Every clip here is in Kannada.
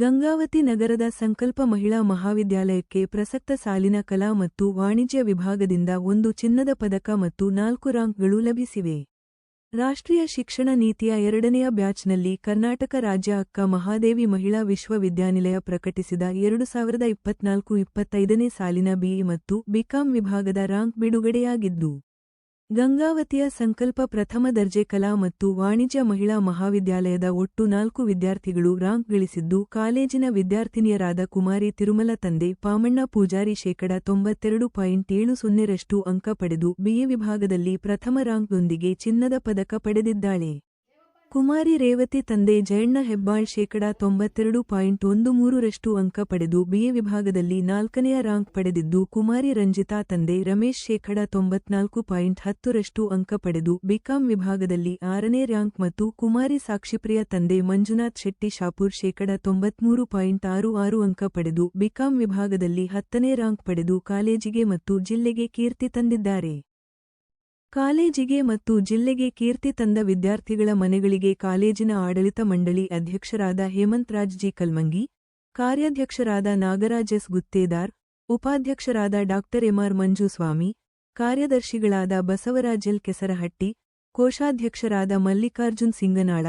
ಗಂಗಾವತಿ ನಗರದ ಸಂಕಲ್ಪ ಮಹಿಳಾ ಮಹಾವಿದ್ಯಾಲಯಕ್ಕೆ ಪ್ರಸಕ್ತ ಸಾಲಿನ ಕಲಾ ಮತ್ತು ವಾಣಿಜ್ಯ ವಿಭಾಗದಿಂದ 1 ಚಿನ್ನದ ಪದಕ ಮತ್ತು 4 ರ್ಯಾಂಕ್ಗಳು ಲಭಿಸಿವೆ. ರಾಷ್ಟ್ರೀಯ ಶಿಕ್ಷಣ ನೀತಿಯ 2ನೇ ಬ್ಯಾಚ್ನಲ್ಲಿ ಕರ್ನಾಟಕ ರಾಜ್ಯ ಅಕ್ಕ ಮಹಾದೇವಿ ಮಹಿಳಾ ವಿಶ್ವವಿದ್ಯಾನಿಲಯ ಪ್ರಕಟಿಸಿದ 2024-25ನೇ ಸಾಲಿನ ಬಿಇ ಮತ್ತು ಬಿಕಾಂ ವಿಭಾಗದ ರ್ಯಾಂಕ್ ಬಿಡುಗಡೆಯಾಗಿದ್ದು, ಗಂಗಾವತಿಯ ಸಂಕಲ್ಪ ಪ್ರಥಮ ದರ್ಜೆ ಕಲಾ ಮತ್ತು ವಾಣಿಜ್ಯ ಮಹಿಳಾ ಮಹಾವಿದ್ಯಾಲಯದ ಒಟ್ಟು 4 ವಿದ್ಯಾರ್ಥಿಗಳು ರ್ಯಾಂಕ್ ಗಳಿಸಿದ್ದು, ಕಾಲೇಜಿನ ವಿದ್ಯಾರ್ಥಿನಿಯರಾದ ಕುಮಾರಿ ತಿರುಮಲ ತಂದೆ ಪಾಮಣ್ಣ ಪೂಜಾರಿ 92.70% ಅಂಕ ಪಡೆದು ಬಿಎ ವಿಭಾಗದಲ್ಲಿ ಪ್ರಥಮ ರ್ಯಾಂಕ್ನೊಂದಿಗೆ ಚಿನ್ನದ ಪದಕ ಪಡೆದಿದ್ದಾಳೆ. ಕುಮಾರಿ ರೇವತಿ ತಂದೆ ಜಯಣ್ಣ ಹೆಬ್ಬಾಳ್ 92.13% ಅಂಕ ಪಡೆದು ಬಿಎ ವಿಭಾಗದಲ್ಲಿ 4ನೇ ರ್ಯಾಂಕ್ ಪಡೆದಿದ್ದು, ಕುಮಾರಿ ರಂಜಿತಾ ತಂದೆ ರಮೇಶ್ 94.10% ಅಂಕ ಪಡೆದು ಬಿಕಾಂ ವಿಭಾಗದಲ್ಲಿ 6ನೇ ರ್ಯಾಂಕ್ ಮತ್ತು ಕುಮಾರಿ ಸಾಕ್ಷಿಪ್ರಿಯ ತಂದೆ ಮಂಜುನಾಥ್ ಶೆಟ್ಟಿ ಶಾಪೂರ್ 93.66% ಅಂಕ ಪಡೆದು ಬಿಕಾಂ ವಿಭಾಗದಲ್ಲಿ 10ನೇ ರ್ಯಾಂಕ್ ಪಡೆದು ಕಾಲೇಜಿಗೆ ಮತ್ತು ಜಿಲ್ಲೆಗೆ ಕೀರ್ತಿ ತಂದಿದ್ದಾರೆ. ಕಾಲೇಜಿಗೆ ಮತ್ತು ಜಿಲ್ಲೆಗೆ ಕೀರ್ತಿ ತಂದ ವಿದ್ಯಾರ್ಥಿಗಳ ಮನೆಗಳಿಗೆ ಕಾಲೇಜಿನ ಆಡಳಿತ ಮಂಡಳಿ ಅಧ್ಯಕ್ಷರಾದ ಹೇಮಂತ್ ರಾಜ್ ಜಿ ಕಲ್ಮಂಗಿ, ಕಾರ್ಯಾಧ್ಯಕ್ಷರಾದ ನಾಗರಾಜ್ ಎಸ್ ಗುತ್ತೇದಾರ್, ಉಪಾಧ್ಯಕ್ಷರಾದ ಡಾ ಎಂಆರ್ ಮಂಜುಸ್ವಾಮಿ, ಕಾರ್ಯದರ್ಶಿಗಳಾದ ಬಸವರಾಜ್ ಎಲ್ ಕೆಸರಹಟ್ಟಿ, ಕೋಶಾಧ್ಯಕ್ಷರಾದ ಮಲ್ಲಿಕಾರ್ಜುನ್ ಸಿಂಗನಾಳ,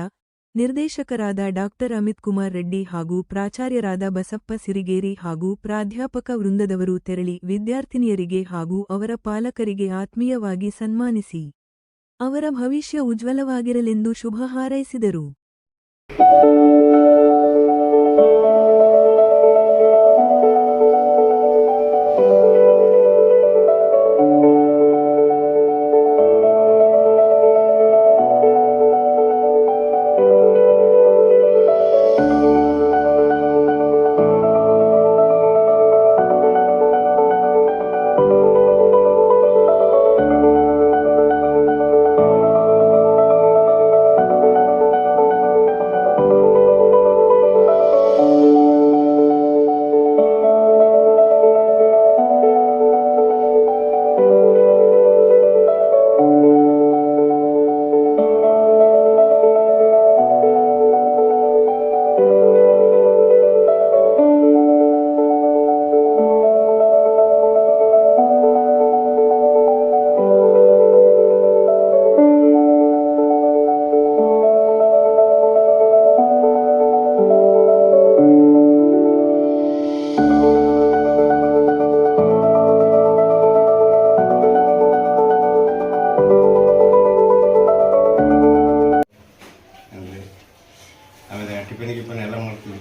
ನಿರ್ದೇಶಕರಾದ ಡಾ ಅಮಿತ್ ಕುಮಾರ್ ರೆಡ್ಡಿ ಹಾಗೂ ಪ್ರಾಚಾರ್ಯರಾದ ಬಸಪ್ಪ ಸಿರಿಗೇರಿ ಹಾಗೂ ಪ್ರಾಧ್ಯಾಪಕ ವೃಂದದವರು ತೆರಳಿ ವಿದ್ಯಾರ್ಥಿನಿಯರಿಗೆ ಹಾಗೂ ಅವರ ಪಾಲಕರಿಗೆ ಆತ್ಮೀಯವಾಗಿ ಸನ್ಮಾನಿಸಿ ಅವರ ಭವಿಷ್ಯ ಉಜ್ವಲವಾಗಿರಲೆಂದು ಶುಭ ಹಾರೈಸಿದರು. ಟಿಫಿನ್ ಎಲ್ಲ ಮಾಡ್ತಿದ್ವಿ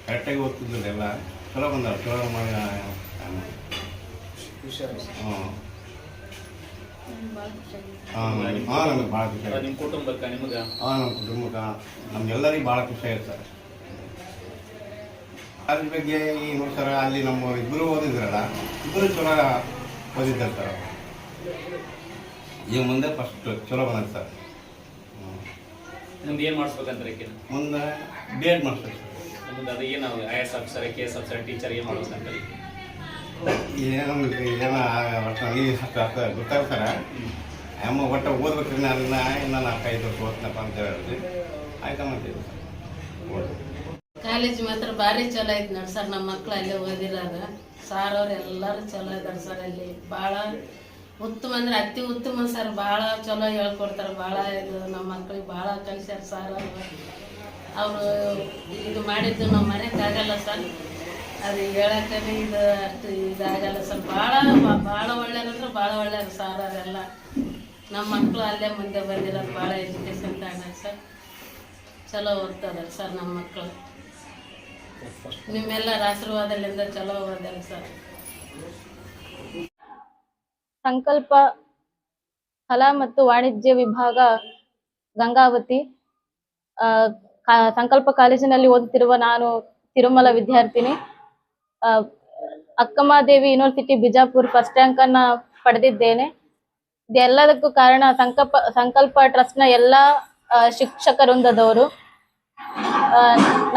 ಕರೆಕ್ಟಾಗಿ ಓದ್ತಿದ್ದಿಲ್ಲ. ಎಲ್ಲ ಚಲೋ ಬಂದ ಚಲೋ ಮಾಡಿ ನಮಗೆ ಭಾಳ ಖುಷಿ ಆಗುತ್ತೆ. ನಮ್ಮ ಕುಟುಂಬಕ್ಕೆ ನಮ್ಗೆಲ್ಲರಿಗೂ ಭಾಳ ಖುಷಿ ಆಗುತ್ತೆ ಸರ್. ಅದ್ರ ಬಗ್ಗೆ ಈ ಸರ ಅಲ್ಲಿ ನಮ್ಮ ಇಬ್ಬರು ಓದಿದ್ರಲ್ಲ, ಇಬ್ಬರು ಚಲೋ ಓದಿದ್ದಾರೆ ಸರ್. ಈಗ ಮುಂದೆ ಫಸ್ಟ್ ಚಲೋ ಬಂದ ಸರ್. ಮುಂದೆ ಏನು ಮಾಡಿಸ್ಬೇಕಂದ್ರೆ ಮುಂದೆ B.Ed ಮಾಡಿಸ್ಬೇಕು ಸರ್. ಮುಂದೆ ಅದು ಏನು IAS officer, KS officer, teacher ಏನು ಮಾಡ್ಬೇಕಂತಾರೆ? ಏನೋ ಗೊತ್ತಾಗ ಸರ. ಅಮ್ಮ ಒಟ್ಟು ಓದ್ಬೇಕ್ರಿ, ನಾನು 5 ವರ್ಷ ಓದ್ನಪ್ಪ ಅಂತ ಹೇಳಿದ್ವಿ. ಆಯ್ತಮ್ಮ ಅಂತೀವಿ ಸರ್. ಕಾಲೇಜ್ ಮಾತ್ರ ಭಾರಿ ಚಲೋ ಐತಿ ನೋಡಿ ಸರ್. ನಮ್ಮ ಮಕ್ಳು ಅಲ್ಲೇ ಓದಿರೋದು. ಸಾರ್ ಅವ್ರು ಎಲ್ಲರೂ ಚಲೋ ಇದ್ದಾರೆ ಸರ್. ಅಲ್ಲಿ ಭಾಳ ಉತ್ತಮ ಅಂದ್ರೆ ಅತಿ ಉತ್ತಮ ಸರ್. ಭಾಳ ಚಲೋ ಹೇಳ್ಕೊಡ್ತಾರೆ. ಭಾಳ ಇದು ನಮ್ಮ ಮಕ್ಳಿಗೆ ಭಾಳ ಕಲಿಸ್ಯಾರ ಸರ್. ಅವರು ಇದು ಮಾಡಿದ್ದು ನಾವು ಮರೆಯೋಕ್ಕಾಗಲ್ಲ ಸರ್. ಅದು ಹೇಳಕ್ಕೆ ಇದು ಅಷ್ಟು ಇದಾಗಲ್ಲ ಸರ್. ಭಾಳ ಒಳ್ಳೆಯರಂದ್ರೆ ಭಾಳ ಒಳ್ಳೆಯರು ಸರ್. ಅವರೆಲ್ಲ ನಮ್ಮ ಮಕ್ಕಳು ಅಲ್ಲೇ ಮುಂದೆ ಬಂದಿರೋದು. ಭಾಳ ಎಜುಕೇಷನ್ ತಗೊಂಡಾರ ಸರ್. ಚಲೋ ಓದ್ತದಾರೆ ಸರ್ ನಮ್ಮ ಮಕ್ಕಳು. ನಿಮ್ಮೆಲ್ಲರ ಆಶೀರ್ವಾದದಿಂದ ಚಲೋ ಓದಾರ ಸರ್. ಸಂಕಲ್ಪ ಕಲಾ ಮತ್ತು ವಾಣಿಜ್ಯ ವಿಭಾಗ ಗಂಗಾವತಿ ಸಂಕಲ್ಪ ಕಾಲೇಜಿನಲ್ಲಿ ಓದುತ್ತಿರುವ ನಾನು ತಿರುಮಲ ವಿದ್ಯಾರ್ಥಿನಿ. Akkamahadevi university Bijapur first rank ಅನ್ನ ಪಡೆದಿದ್ದೇನೆ. ಇದೆಲ್ಲದಕ್ಕೂ ಕಾರಣ ಸಂಕಲ್ಪ ಟ್ರಸ್ಟ್ ನ ಎಲ್ಲ ಶಿಕ್ಷಕ ವೃಂದದವರು.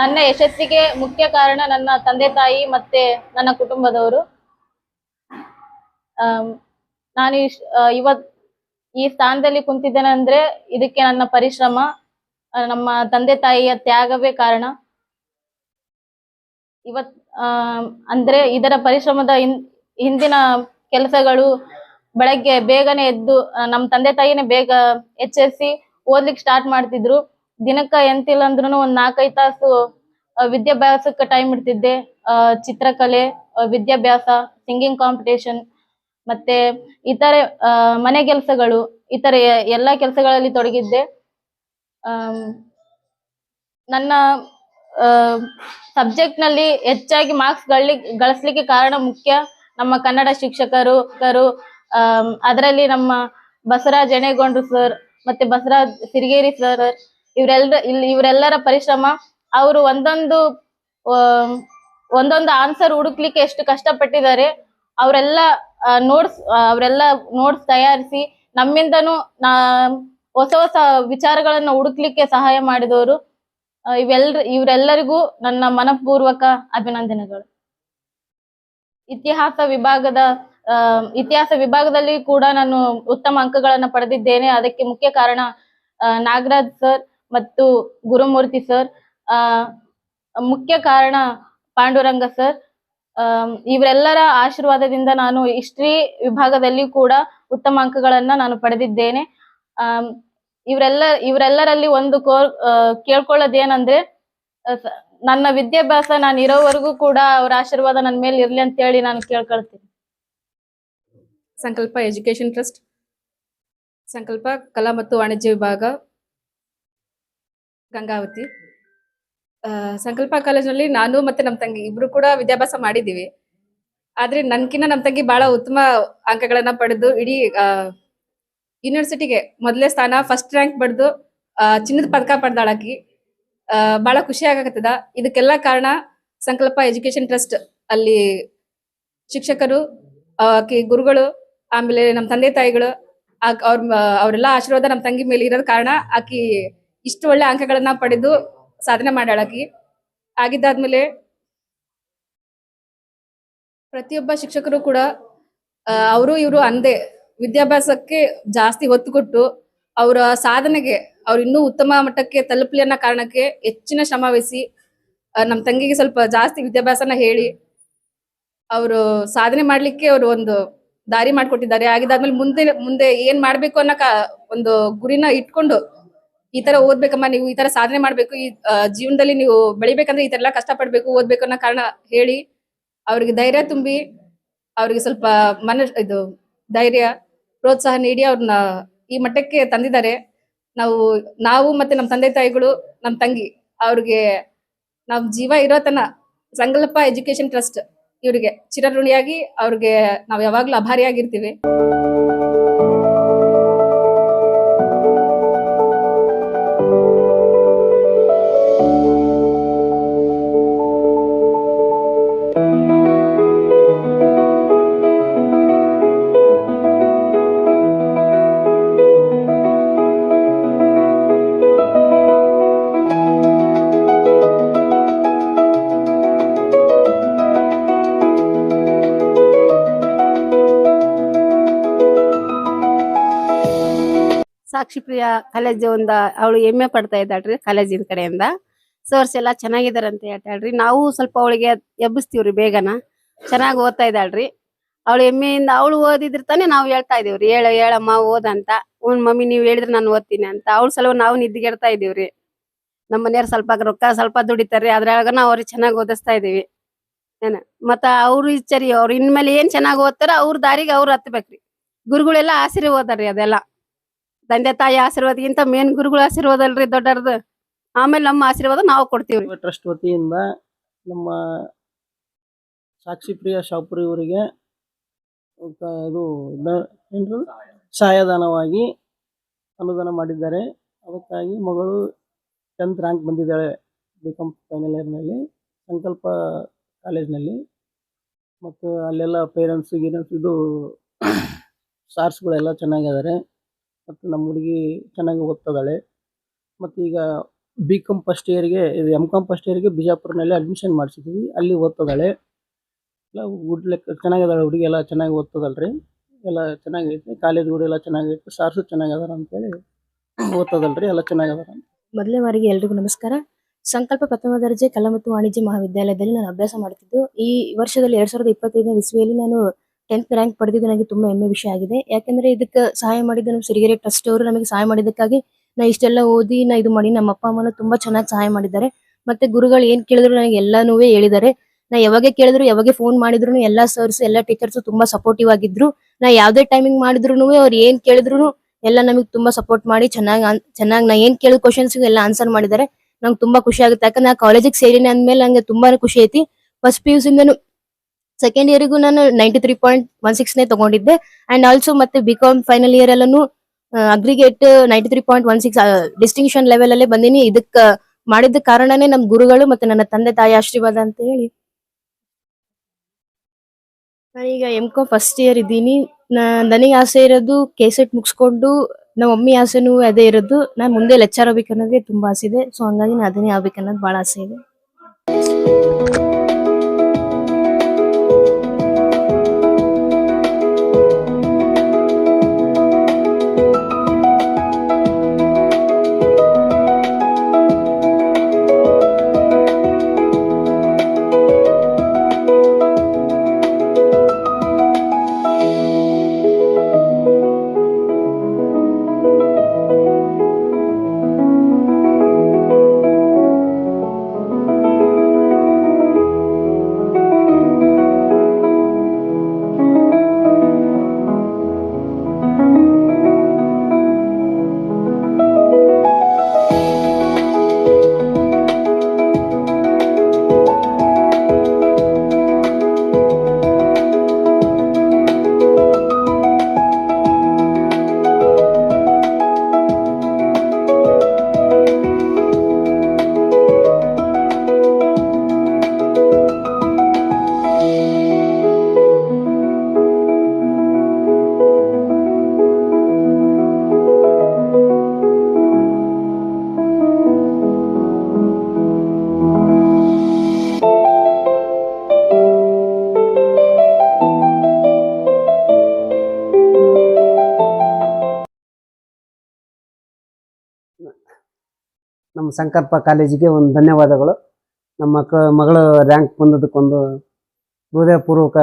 ನನ್ನ ಯಶಸ್ಸಿಗೆ ಮುಖ್ಯ ಕಾರಣ ನನ್ನ ತಂದೆ ತಾಯಿ ಮತ್ತೆ ನನ್ನ ಕುಟುಂಬದವರು. ನಾನು ಇವತ್ತು ಈ ಸ್ಥಾನದಲ್ಲಿ ಕುಂತಿದ್ದೇನೆ ಅಂದ್ರೆ ಇದಕ್ಕೆ ನನ್ನ ಪರಿಶ್ರಮ, ನಮ್ಮ ತಂದೆ ತಾಯಿಯ ತ್ಯಾಗವೇ ಕಾರಣ. ಇವತ್ ಅಂದ್ರೆ ಇದರ ಪರಿಶ್ರಮದ ಹಿಂದಿನ ಕೆಲಸಗಳು ಬೆಳಗ್ಗೆ ಬೇಗನೆ ಎದ್ದು ನಮ್ಮ ತಂದೆ ತಾಯಿನೇ ಬೇಗ ಎಚ್ಚರಿಸಿ ಓದ್ಲಿಕ್ಕೆ ಸ್ಟಾರ್ಟ್ ಮಾಡ್ತಿದ್ರು. ದಿನಕ್ಕ ಎಂತಿಲ್ಲ ಅಂದ್ರೂ ಒಂದ್ 4-5 ತಾಸು ವಿದ್ಯಾಭ್ಯಾಸಕ್ಕೆ ಟೈಮ್ ಇಡ್ತಿದ್ದೆ. ಚಿತ್ರಕಲೆ, ವಿದ್ಯಾಭ್ಯಾಸ, ಸಿಂಗಿಂಗ್ ಕಾಂಪಿಟೇಷನ್ ಮತ್ತೆ ಇತರೆ ಮನೆ ಕೆಲಸಗಳು, ಇತರೆ ಎಲ್ಲಾ ಕೆಲಸಗಳಲ್ಲಿ ತೊಡಗಿದ್ದೆ. ನನ್ನ ಸಬ್ಜೆಕ್ಟ್ ನಲ್ಲಿ ಹೆಚ್ಚಾಗಿ ಮಾರ್ಕ್ಸ್ ಗಳಿಸ್ಲಿಕ್ಕೆ ಕಾರಣ ಮುಖ್ಯ ನಮ್ಮ ಕನ್ನಡ ಶಿಕ್ಷಕರು. ಅದರಲ್ಲಿ ನಮ್ಮ ಬಸವರಾಜ್ ಎಣೆಗೊಂಡ್ರು ಸರ್ ಮತ್ತೆ ಬಸವರಾಜ್ ಸಿರಿಗೇರಿ ಸರ್, ಇವರೆಲ್ಲರ ಪರಿಶ್ರಮ. ಅವರು ಒಂದೊಂದು ಆನ್ಸರ್ ಹುಡುಕ್ಲಿಕ್ಕೆ ಎಷ್ಟು ಕಷ್ಟಪಟ್ಟಿದ್ದಾರೆ. ಅವರೆಲ್ಲ ನೋಟ್ಸ್ ತಯಾರಿಸಿ ನಮ್ಮಿಂದನೂ ಹೊಸ ಹೊಸ ವಿಚಾರಗಳನ್ನ ಹುಡುಕ್ಲಿಕ್ಕೆ ಸಹಾಯ ಮಾಡಿದವರು. ಇವರೆಲ್ಲರಿಗೂ ನನ್ನ ಮನಪೂರ್ವಕ ಅಭಿನಂದನೆಗಳು. ಇತಿಹಾಸ ವಿಭಾಗದಲ್ಲಿ ಕೂಡ ನಾನು ಉತ್ತಮ ಅಂಕಗಳನ್ನ ಪಡೆದಿದ್ದೇನೆ. ಅದಕ್ಕೆ ಮುಖ್ಯ ಕಾರಣ ನಾಗರಾಜ್ ಸರ್ ಮತ್ತು ಗುರುಮೂರ್ತಿ ಸರ್. ಮುಖ್ಯ ಕಾರಣ ಪಾಂಡುರಂಗ ಸರ್. ಇವರೆಲ್ಲರ ಆಶೀರ್ವಾದದಿಂದ ನಾನು ಹಿಸ್ಟ್ರಿ ವಿಭಾಗದಲ್ಲಿ ಕೂಡ ಉತ್ತಮ ಅಂಕಗಳನ್ನ ನಾನು ಪಡೆದಿದ್ದೇನೆ. ಇವರೆಲ್ಲರಲ್ಲಿ ಒಂದು ಕೇಳ್ಕೊಳ್ಳೋದೇನಂದ್ರೆ, ನನ್ನ ವಿದ್ಯಾಭ್ಯಾಸ ನಾನು ಇರೋವರೆಗೂ ಕೂಡ ಅವರ ಆಶೀರ್ವಾದ ನನ್ನ ಮೇಲೆ ಇರ್ಲಿ ಅಂತ ಹೇಳಿ ನಾನು ಕೇಳ್ಕೊಳ್ತೀನಿ. ಸಂಕಲ್ಪ ಎಜುಕೇಶನ್ ಟ್ರಸ್ಟ್, ಸಂಕಲ್ಪ ಕಲಾ ಮತ್ತು ವಾಣಿಜ್ಯ ವಿಭಾಗ, ಗಂಗಾವತಿ. ಸಂಕಲ್ಪ ಕಾಲೇಜಿನಲ್ಲಿ ನಾನು ಮತ್ತೆ ನಮ್ಮ ತಂಗಿ ಇಬ್ರು ಕೂಡ ವಿದ್ಯಾಭ್ಯಾಸ ಮಾಡಿದ್ದೀವಿ. ಆದ್ರೆ ನನ್ಕಿನ್ನ ನಮ್ಮ ತಂಗಿ ಬಹಳ ಉತ್ತಮ ಅಂಕಗಳನ್ನ ಪಡೆದು ಇಡೀ ಯೂನಿವರ್ಸಿಟಿಗೆ ಮೊದಲೇ ಸ್ಥಾನ, ಫಸ್ಟ್ ರ್ಯಾಂಕ್ ಪಡೆದು ಚಿನ್ನದ ಪದಕ ಪಡೆದಾಳಕಿ. ಬಹಳ ಖುಷಿ ಆಗಕತ್ತದ. ಇದಕ್ಕೆಲ್ಲ ಕಾರಣ ಸಂಕಲ್ಪ ಎಜುಕೇಶನ್ ಟ್ರಸ್ಟ್ ಅಲ್ಲಿ ಶಿಕ್ಷಕರು, ಗುರುಗಳು, ಆಮೇಲೆ ನಮ್ಮ ತಂದೆ ತಾಯಿಗಳು, ಅವರೆಲ್ಲ ಆಶೀರ್ವಾದ ನಮ್ಮ ತಂಗಿ ಮೇಲೆ ಇರೋದ್ ಕಾರಣ ಆಕಿ ಇಷ್ಟು ಒಳ್ಳೆ ಅಂಕಗಳನ್ನ ಪಡೆದು ಸಾಧನೆ ಮಾಡಾಳಕಿ. ಆಗಿದ್ದಾದ್ಮೇಲೆ ಪ್ರತಿಯೊಬ್ಬ ಶಿಕ್ಷಕರು ಕೂಡ ಅವರು ಇವರು ಅಂದೆ ವಿದ್ಯಾಭ್ಯಾಸಕ್ಕೆ ಜಾಸ್ತಿ ಒತ್ತು ಕೊಟ್ಟು ಅವರ ಸಾಧನೆಗೆ ಅವ್ರು ಇನ್ನೂ ಉತ್ತಮ ಮಟ್ಟಕ್ಕೆ ತಲುಪಲಿ ಅನ್ನೋ ಕಾರಣಕ್ಕೆ ಹೆಚ್ಚಿನ ಶ್ರಮ ವಹಿಸಿ ನಮ್ಮ ತಂಗಿಗೆ ಸ್ವಲ್ಪ ಜಾಸ್ತಿ ವಿದ್ಯಾಭ್ಯಾಸನ ಹೇಳಿ ಅವರು ಸಾಧನೆ ಮಾಡ್ಲಿಕ್ಕೆ ಅವರು ಒಂದು ದಾರಿ ಮಾಡ್ಕೊಟ್ಟಿದ್ದಾರೆ. ಆಗಿದ್ದಾದ್ಮೇಲೆ ಮುಂದೆ ಏನ್ ಮಾಡ್ಬೇಕು ಅನ್ನೋ ಒಂದು ಗುರಿನ ಇಟ್ಕೊಂಡು, ಈ ತರ ಓದ್ಬೇಕಮ್ಮ, ನೀವು ಈ ತರ ಸಾಧನೆ ಮಾಡ್ಬೇಕು, ಈ ಜೀವನದಲ್ಲಿ ನೀವು ಬೆಳಿಬೇಕಂದ್ರೆ ಈ ತರ ಎಲ್ಲ ಕಷ್ಟ ಪಡ್ಬೇಕು, ಓದ್ಬೇಕು ಅನ್ನೋ ಕಾರಣ ಹೇಳಿ ಅವ್ರಿಗೆ ಧೈರ್ಯ ತುಂಬಿ, ಅವ್ರಿಗೆ ಸ್ವಲ್ಪ ಧೈರ್ಯ ಪ್ರೋತ್ಸಾಹ ನೀಡಿ ಅವ್ರನ್ನ ಈ ಮಟ್ಟಕ್ಕೆ ತಂದಿದ್ದಾರೆ. ನಾವು ಮತ್ತೆ ನಮ್ಮ ತಂದೆ ತಾಯಿಗಳು, ನಮ್ಮ ತಂಗಿ ಅವ್ರಿಗೆ ನಾವು ಜೀವ ಇರೋ ತನ ಸಂಕಲ್ಪ ಎಜುಕೇಶನ್ ಟ್ರಸ್ಟ್ ಇವರಿಗೆ ಚಿರಋಣಿಯಾಗಿ ಅವ್ರಿಗೆ ನಾವು ಯಾವಾಗ್ಲೂ ಆಭಾರಿಯಾಗಿರ್ತೀವಿ. ಸಾಕ್ಷಿ ಪ್ರಿಯಾ ಕಾಲೇಜ್ ಅವಳು ಹೆಮ್ಮೆ ಪಡ್ತಾ ಇದ್ದಾಳ್ರಿ ಕಾಲೇಜಿನ ಕಡೆಯಿಂದ. ಸರ್ಸ್ ಎಲ್ಲ ಚೆನ್ನಾಗಿದಾರೆ ಅಂತ ಹೇಳ್ತಾಳ್ರಿ. ನಾವು ಸ್ವಲ್ಪ ಅವಳಿಗೆ ಎಬ್ಬಿಸ್ತೀವ್ರಿ, ಬೇಗನ ಚೆನ್ನಾಗಿ ಓದ್ತಾ ಇದ್ದಾಳ್ರಿ. ಅವಳು ಹೆಮ್ಮೆಯಿಂದ ಅವಳು ಓದಿದ್ರೆ ತಾನೇ ನಾವು ಹೇಳ್ತಾ ಇದೀವ್ರಿ, ಹೇಳಮ್ಮ ಓದಂತ. ಮಮ್ಮಿ ನೀವ್ ಹೇಳಿದ್ರೆ ನಾನು ಓದ್ತೀನಿ ಅಂತ. ಅವಳ ಸಲ ನಾವು ನಿದ್ದಿಗೆಡ್ತಾ ಇದೀವ್ರಿ. ನಮ್ಮ ಮನೆಯವ್ರು ಸ್ವಲ್ಪ ದುಡಿತಾರ್ರಿ, ಅದ್ರಾಗ ನಾವು ಅವ್ರಿಗೆ ಚೆನ್ನಾಗಿ ಓದಿಸ್ತಾ ಇದೀವಿ. ಮತ್ತ ಅವ್ರು ಇಚ್ಛರಿ ಅವ್ರು ಇನ್ಮೇಲೆ ಏನ್ ಚೆನ್ನಾಗಿ ಓದ್ತಾರ ಅವ್ರ ದಾರಿಗೆ ಅವ್ರು ಹತ್ಬೇಕ್ರಿ. ಗುರುಗಳೆಲ್ಲ ಆಶೀರ್ವಾದರಿ, ಅದೆಲ್ಲ ತಂದೆ ತಾಯಿ ಆಶೀರ್ವಾದಕ್ಕಿಂತ ಮೇನ್ ಗುರುಗಳ ಆಶೀರ್ವಾದ ಅಲ್ರಿ ದೊಡ್ಡರ್ದು. ಆಮೇಲೆ ನಮ್ಮ ಆಶೀರ್ವಾದ ನಾವು ಕೊಡ್ತೀವಿ. ಟ್ರಸ್ಟ್ ವತಿಯಿಂದ ನಮ್ಮ ಸಾಕ್ಷಿ ಪ್ರಿಯಾ ಶಾಪುರಿ ಇವರಿಗೆ ಇದು ಸಹಾಯಧನವಾಗಿ ಅನುದಾನ ಮಾಡಿದ್ದಾರೆ. ಅದಕ್ಕಾಗಿ ಮಗಳು 10th ರ್ಯಾಂಕ್ ಬಂದಿದ್ದಾಳೆ ಬಿಕಾಂ ಫೈನಲ್ ಇಯರ್ನಲ್ಲಿ ಸಂಕಲ್ಪ ಕಾಲೇಜ್ನಲ್ಲಿ. ಮತ್ತು ಅಲ್ಲೆಲ್ಲ ಪೇರೆಂಟ್ಸ್ ಇದು ಸಾರ್ಸ್ಗಳೆಲ್ಲ ಚೆನ್ನಾಗಿದ್ದಾರೆ. ಮತ್ತು ನಮ್ಮ ಹುಡುಗಿ ಚೆನ್ನಾಗಿ ಓದ್ತಿದ್ದಾಳೆ. ಮತ್ತು ಈಗ ಬಿಕಾಂ ಫಸ್ಟ್ ಇಯರ್ಗೆ M.Com ಫಸ್ಟ್ ಇಯರ್ಗೆ ಬಿಜಾಪುರನಲ್ಲಿ ಅಡ್ಮಿಷನ್ ಮಾಡಿಸಿದ್ವಿ, ಅಲ್ಲಿ ಓದ್ತಿದ್ದಾಳೆ. ಎಲ್ಲ ಚೆನ್ನಾಗಿದ್ದಾಳೆ ಹುಡುಗಿ, ಎಲ್ಲ ಚೆನ್ನಾಗಿ ಓದ್ತದಲ್ರಿ, ಎಲ್ಲ ಚೆನ್ನಾಗೈತಿ. ಕಾಲೇಜ್ ಕೂಡ ಎಲ್ಲ ಚೆನ್ನಾಗೈತಿ, ಸಾರ್ಸು ಚೆನ್ನಾಗದಾರ ಅಂತೇಳಿ ಓದ್ತದಲ್ರಿ, ಎಲ್ಲ ಚೆನ್ನಾಗದಾರ. ಮೊದಲನೇ ಬಾರಿಗೆ ಎಲ್ರಿಗೂ ನಮಸ್ಕಾರ. ಸಂಕಲ್ಪ ಪ್ರಥಮ ದರ್ಜೆ ಕಲಾ ಮತ್ತು ವಾಣಿಜ್ಯ ಮಹಾವಿದ್ಯಾಲಯದಲ್ಲಿ ನಾನು ಅಭ್ಯಾಸ ಮಾಡುತ್ತಿದ್ದು, ಈ ವರ್ಷದಲ್ಲಿ 2025ನೇ ಇಸ್ವಿಯಲ್ಲಿ ನಾನು 10th ರ್ಯಾಂಕ್ ಪಡೆದಿದ್ದು ನನಗೆ ತುಂಬಾ ಹೆಮ್ಮೆ ವಿಷಯ ಆಗಿದೆ. ಯಾಕಂದ್ರೆ ಇದಕ್ಕೆ ಸಹಾಯ ಮಾಡಿದ್ದು ನಮ್ಮ ಸಿರಿಗೆರೆ ಟ್ರಸ್ಟ್ ಅವರು ನಮಗೆ ಸಹಾಯ ಮಾಡಿದ್ದಕ್ಕಾಗಿ ನಾ ಇಷ್ಟೆಲ್ಲ ಓದಿ ನಾ ಇದು ಮಾಡಿ ನಮ್ಮ ಅಪ್ಪ ಅಮ್ಮನ ತುಂಬಾ ಚೆನ್ನಾಗಿ ಸಹಾಯ ಮಾಡಿದ್ದಾರೆ. ಮತ್ತೆ ಗುರುಗಳು ಏನ್ ಕೇಳಿದ್ರು ನನಗೆ ಎಲ್ಲಾನು ಹೇಳಿದ್ದಾರೆ. ನಾ ಯಾವಾಗ ಕೇಳಿದ್ರು ಯಾವಾಗ ಫೋನ್ ಮಾಡಿದ್ರು ಎಲ್ಲಾ ಸರ್ಸ್ ಎಲ್ಲಾ ಟೀಚರ್ಸ್ ತುಂಬಾ ಸಪೋರ್ಟಿವ್ ಆಗಿದ್ರು. ನಾ ಯಾವ್ದೇ ಟೈಮಿಂಗ್ ಮಾಡಿದ್ರು ಅವ್ರು ಏನ್ ಕೇಳಿದ್ರು ಎಲ್ಲ ನಮಗೆ ತುಂಬಾ ಸಪೋರ್ಟ್ ಮಾಡಿ ಚೆನ್ನಾಗಿ ನಾ ಏನ್ ಕೇಳಿದ ಕ್ವಶನ್ಸ್ ಎಲ್ಲ ಆನ್ಸರ್ ಮಾಡಿದ್ದಾರೆ. ನಂಗೆ ತುಂಬಾ ಖುಷಿ ಆಗುತ್ತೆ. ಯಾಕಂದ್ರೆ ನಾ ಕಾಲೇಜಿಗೆ ಸೇರಿನಿ ಅಂದ್ಮೇಲೆ ನಂಗೆ ತುಂಬಾನೇ ಖುಷಿ ಐತಿ. ಫಸ್ಟ್ PUC ಇಂದನು ಸೆಕೆಂಡ್ ಇಯರ್ಗೂ ನಾನು 93.16ನೇ ತಗೊಂಡಿದ್ದೆ. ಅಂಡ್ ಆಲ್ಸೋ ಮತ್ತೆ BCom ಫೈನಲ್ ಇಯರ್ ಅಲ್ಲೂ ಅಗ್ರಿಗೇಟ್ 93.16 ಡಿಸ್ಟಿಂಕ್ಷನ್ ಲೆವೆಲ್ ಅಲ್ಲೇ ಬಂದಿನಿ. ಇದಕ್ಕ ಮಾಡಿದ ಕಾರಣನೇ ನಮ್ ಗುರುಗಳು ಮತ್ತೆ ನನ್ನ ತಂದೆ ತಾಯಿ ಆಶೀರ್ವಾದ ಅಂತ ಹೇಳಿ ನಾನೀಗ MCom ಫಸ್ಟ್ ಇಯರ್ ಇದ್ದೀನಿ. ನನಗೆ ಆಸೆ ಇರೋದು KCET ಮುಗಿಸ್ಕೊಂಡು ನಮ್ಮ ಮಮ್ಮಿ ಆಸೆನೂ ಅದೇ ಇರೋದು. ನಾನು ಮುಂದೆ ಲೆಕ್ಚರ್ ಆಗ್ಬೇಕನ್ನೋದೇ ತುಂಬಾ ಆಸೆ ಇದೆ. ಸೊ ಹಂಗಾಗಿ ನಾನು ಅದನ್ನೇ ಆಗ್ಬೇಕನ್ನೋದು ಬಹಳ ಆಸೆ ಇದೆ. ನಮ್ಮ ಸಂಕಲ್ಪ ಕಾಲೇಜಿಗೆ ಒಂದು ಧನ್ಯವಾದಗಳು. ನಮ್ಮ ಮಗಳು ರ್ಯಾಂಕ್ ಬಂದದಕ್ಕೊಂದು ಹೃದಯಪೂರ್ವಕ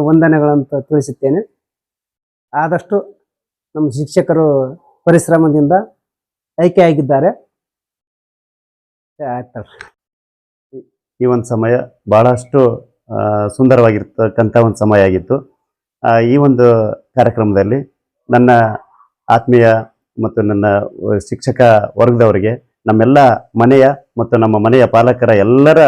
ವಂದನೆಗಳಂತ ತಿಳಿಸುತ್ತೇನೆ. ಆದಷ್ಟು ನಮ್ಮ ಶಿಕ್ಷಕರು ಪರಿಶ್ರಮದಿಂದ ಆಯ್ಕೆಯಾಗಿದ್ದಾರೆ. ಈ ಒಂದು ಸಮಯ ಬಹಳಷ್ಟು ಸುಂದರವಾಗಿರ್ತಕ್ಕಂಥ ಒಂದು ಸಮಯ ಆಗಿತ್ತು. ಈ ಒಂದು ಕಾರ್ಯಕ್ರಮದಲ್ಲಿ ನನ್ನ ಆತ್ಮೀಯ ಮತ್ತು ನನ್ನ ಶಿಕ್ಷಕ ವರ್ಗದವರಿಗೆ, ನಮ್ಮೆಲ್ಲ ಮನೆಯ ಮತ್ತು ನಮ್ಮ ಮನೆಯ ಪಾಲಕರ ಎಲ್ಲರ